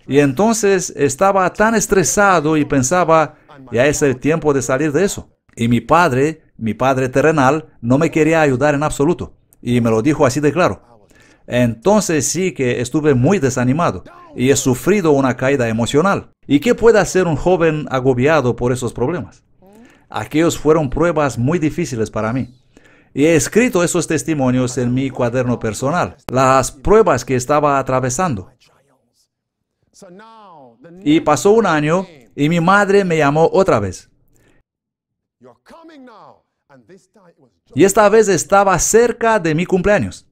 Y entonces estaba tan estresado y pensaba, ya es el tiempo de salir de eso. Y mi padre terrenal, no me quería ayudar en absoluto. Y me lo dijo así de claro. Entonces sí que estuve muy desanimado y he sufrido una caída emocional. ¿Y qué puede hacer un joven agobiado por esos problemas? Aquellos fueron pruebas muy difíciles para mí. Y he escrito esos testimonios en mi cuaderno personal, las pruebas que estaba atravesando. Y pasó un año y mi madre me llamó otra vez. Y esta vez estaba cerca de mi cumpleaños.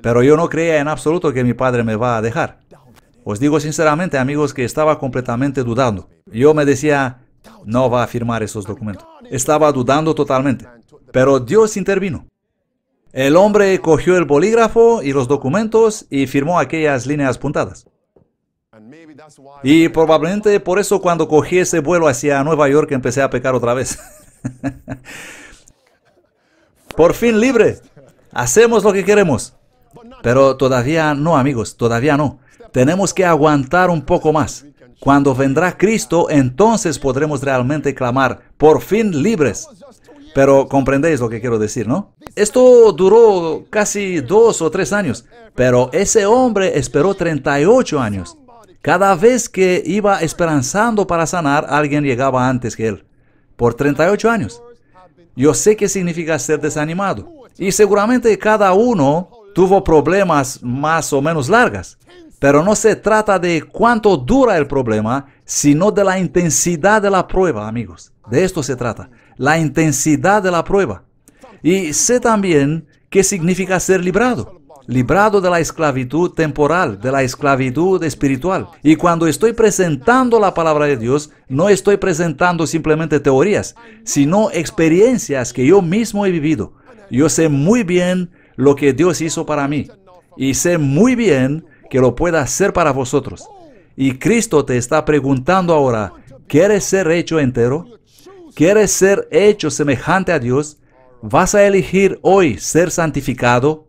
Pero yo no creía en absoluto que mi padre me va a dejar. Os digo sinceramente, amigos, que estaba completamente dudando. Yo me decía, no va a firmar esos documentos. Estaba dudando totalmente. Pero Dios intervino. El hombre cogió el bolígrafo y los documentos y firmó aquellas líneas puntadas. Y probablemente por eso cuando cogí ese vuelo hacia Nueva York empecé a pecar otra vez. Por fin libre. Hacemos lo que queremos. Pero todavía no, amigos, todavía no. Tenemos que aguantar un poco más. Cuando vendrá Cristo, entonces podremos realmente clamar, por fin libres. Pero comprendéis lo que quiero decir, ¿no? Esto duró casi 2 o 3 años, pero ese hombre esperó 38 años. Cada vez que iba esperanzando para sanar, alguien llegaba antes que él. Por 38 años. Yo sé qué significa ser desanimado. Y seguramente cada uno tuvo problemas más o menos largas. Pero no se trata de cuánto dura el problema, sino de la intensidad de la prueba, amigos. De esto se trata. La intensidad de la prueba. Y sé también qué significa ser librado. Librado de la esclavitud temporal, de la esclavitud espiritual. Y cuando estoy presentando la palabra de Dios, no estoy presentando simplemente teorías, sino experiencias que yo mismo he vivido. Yo sé muy bien lo que Dios hizo para mí. Y sé muy bien que lo pueda hacer para vosotros. Y Cristo te está preguntando ahora, ¿quieres ser hecho entero? ¿Quieres ser hecho semejante a Dios? ¿Vas a elegir hoy ser santificado?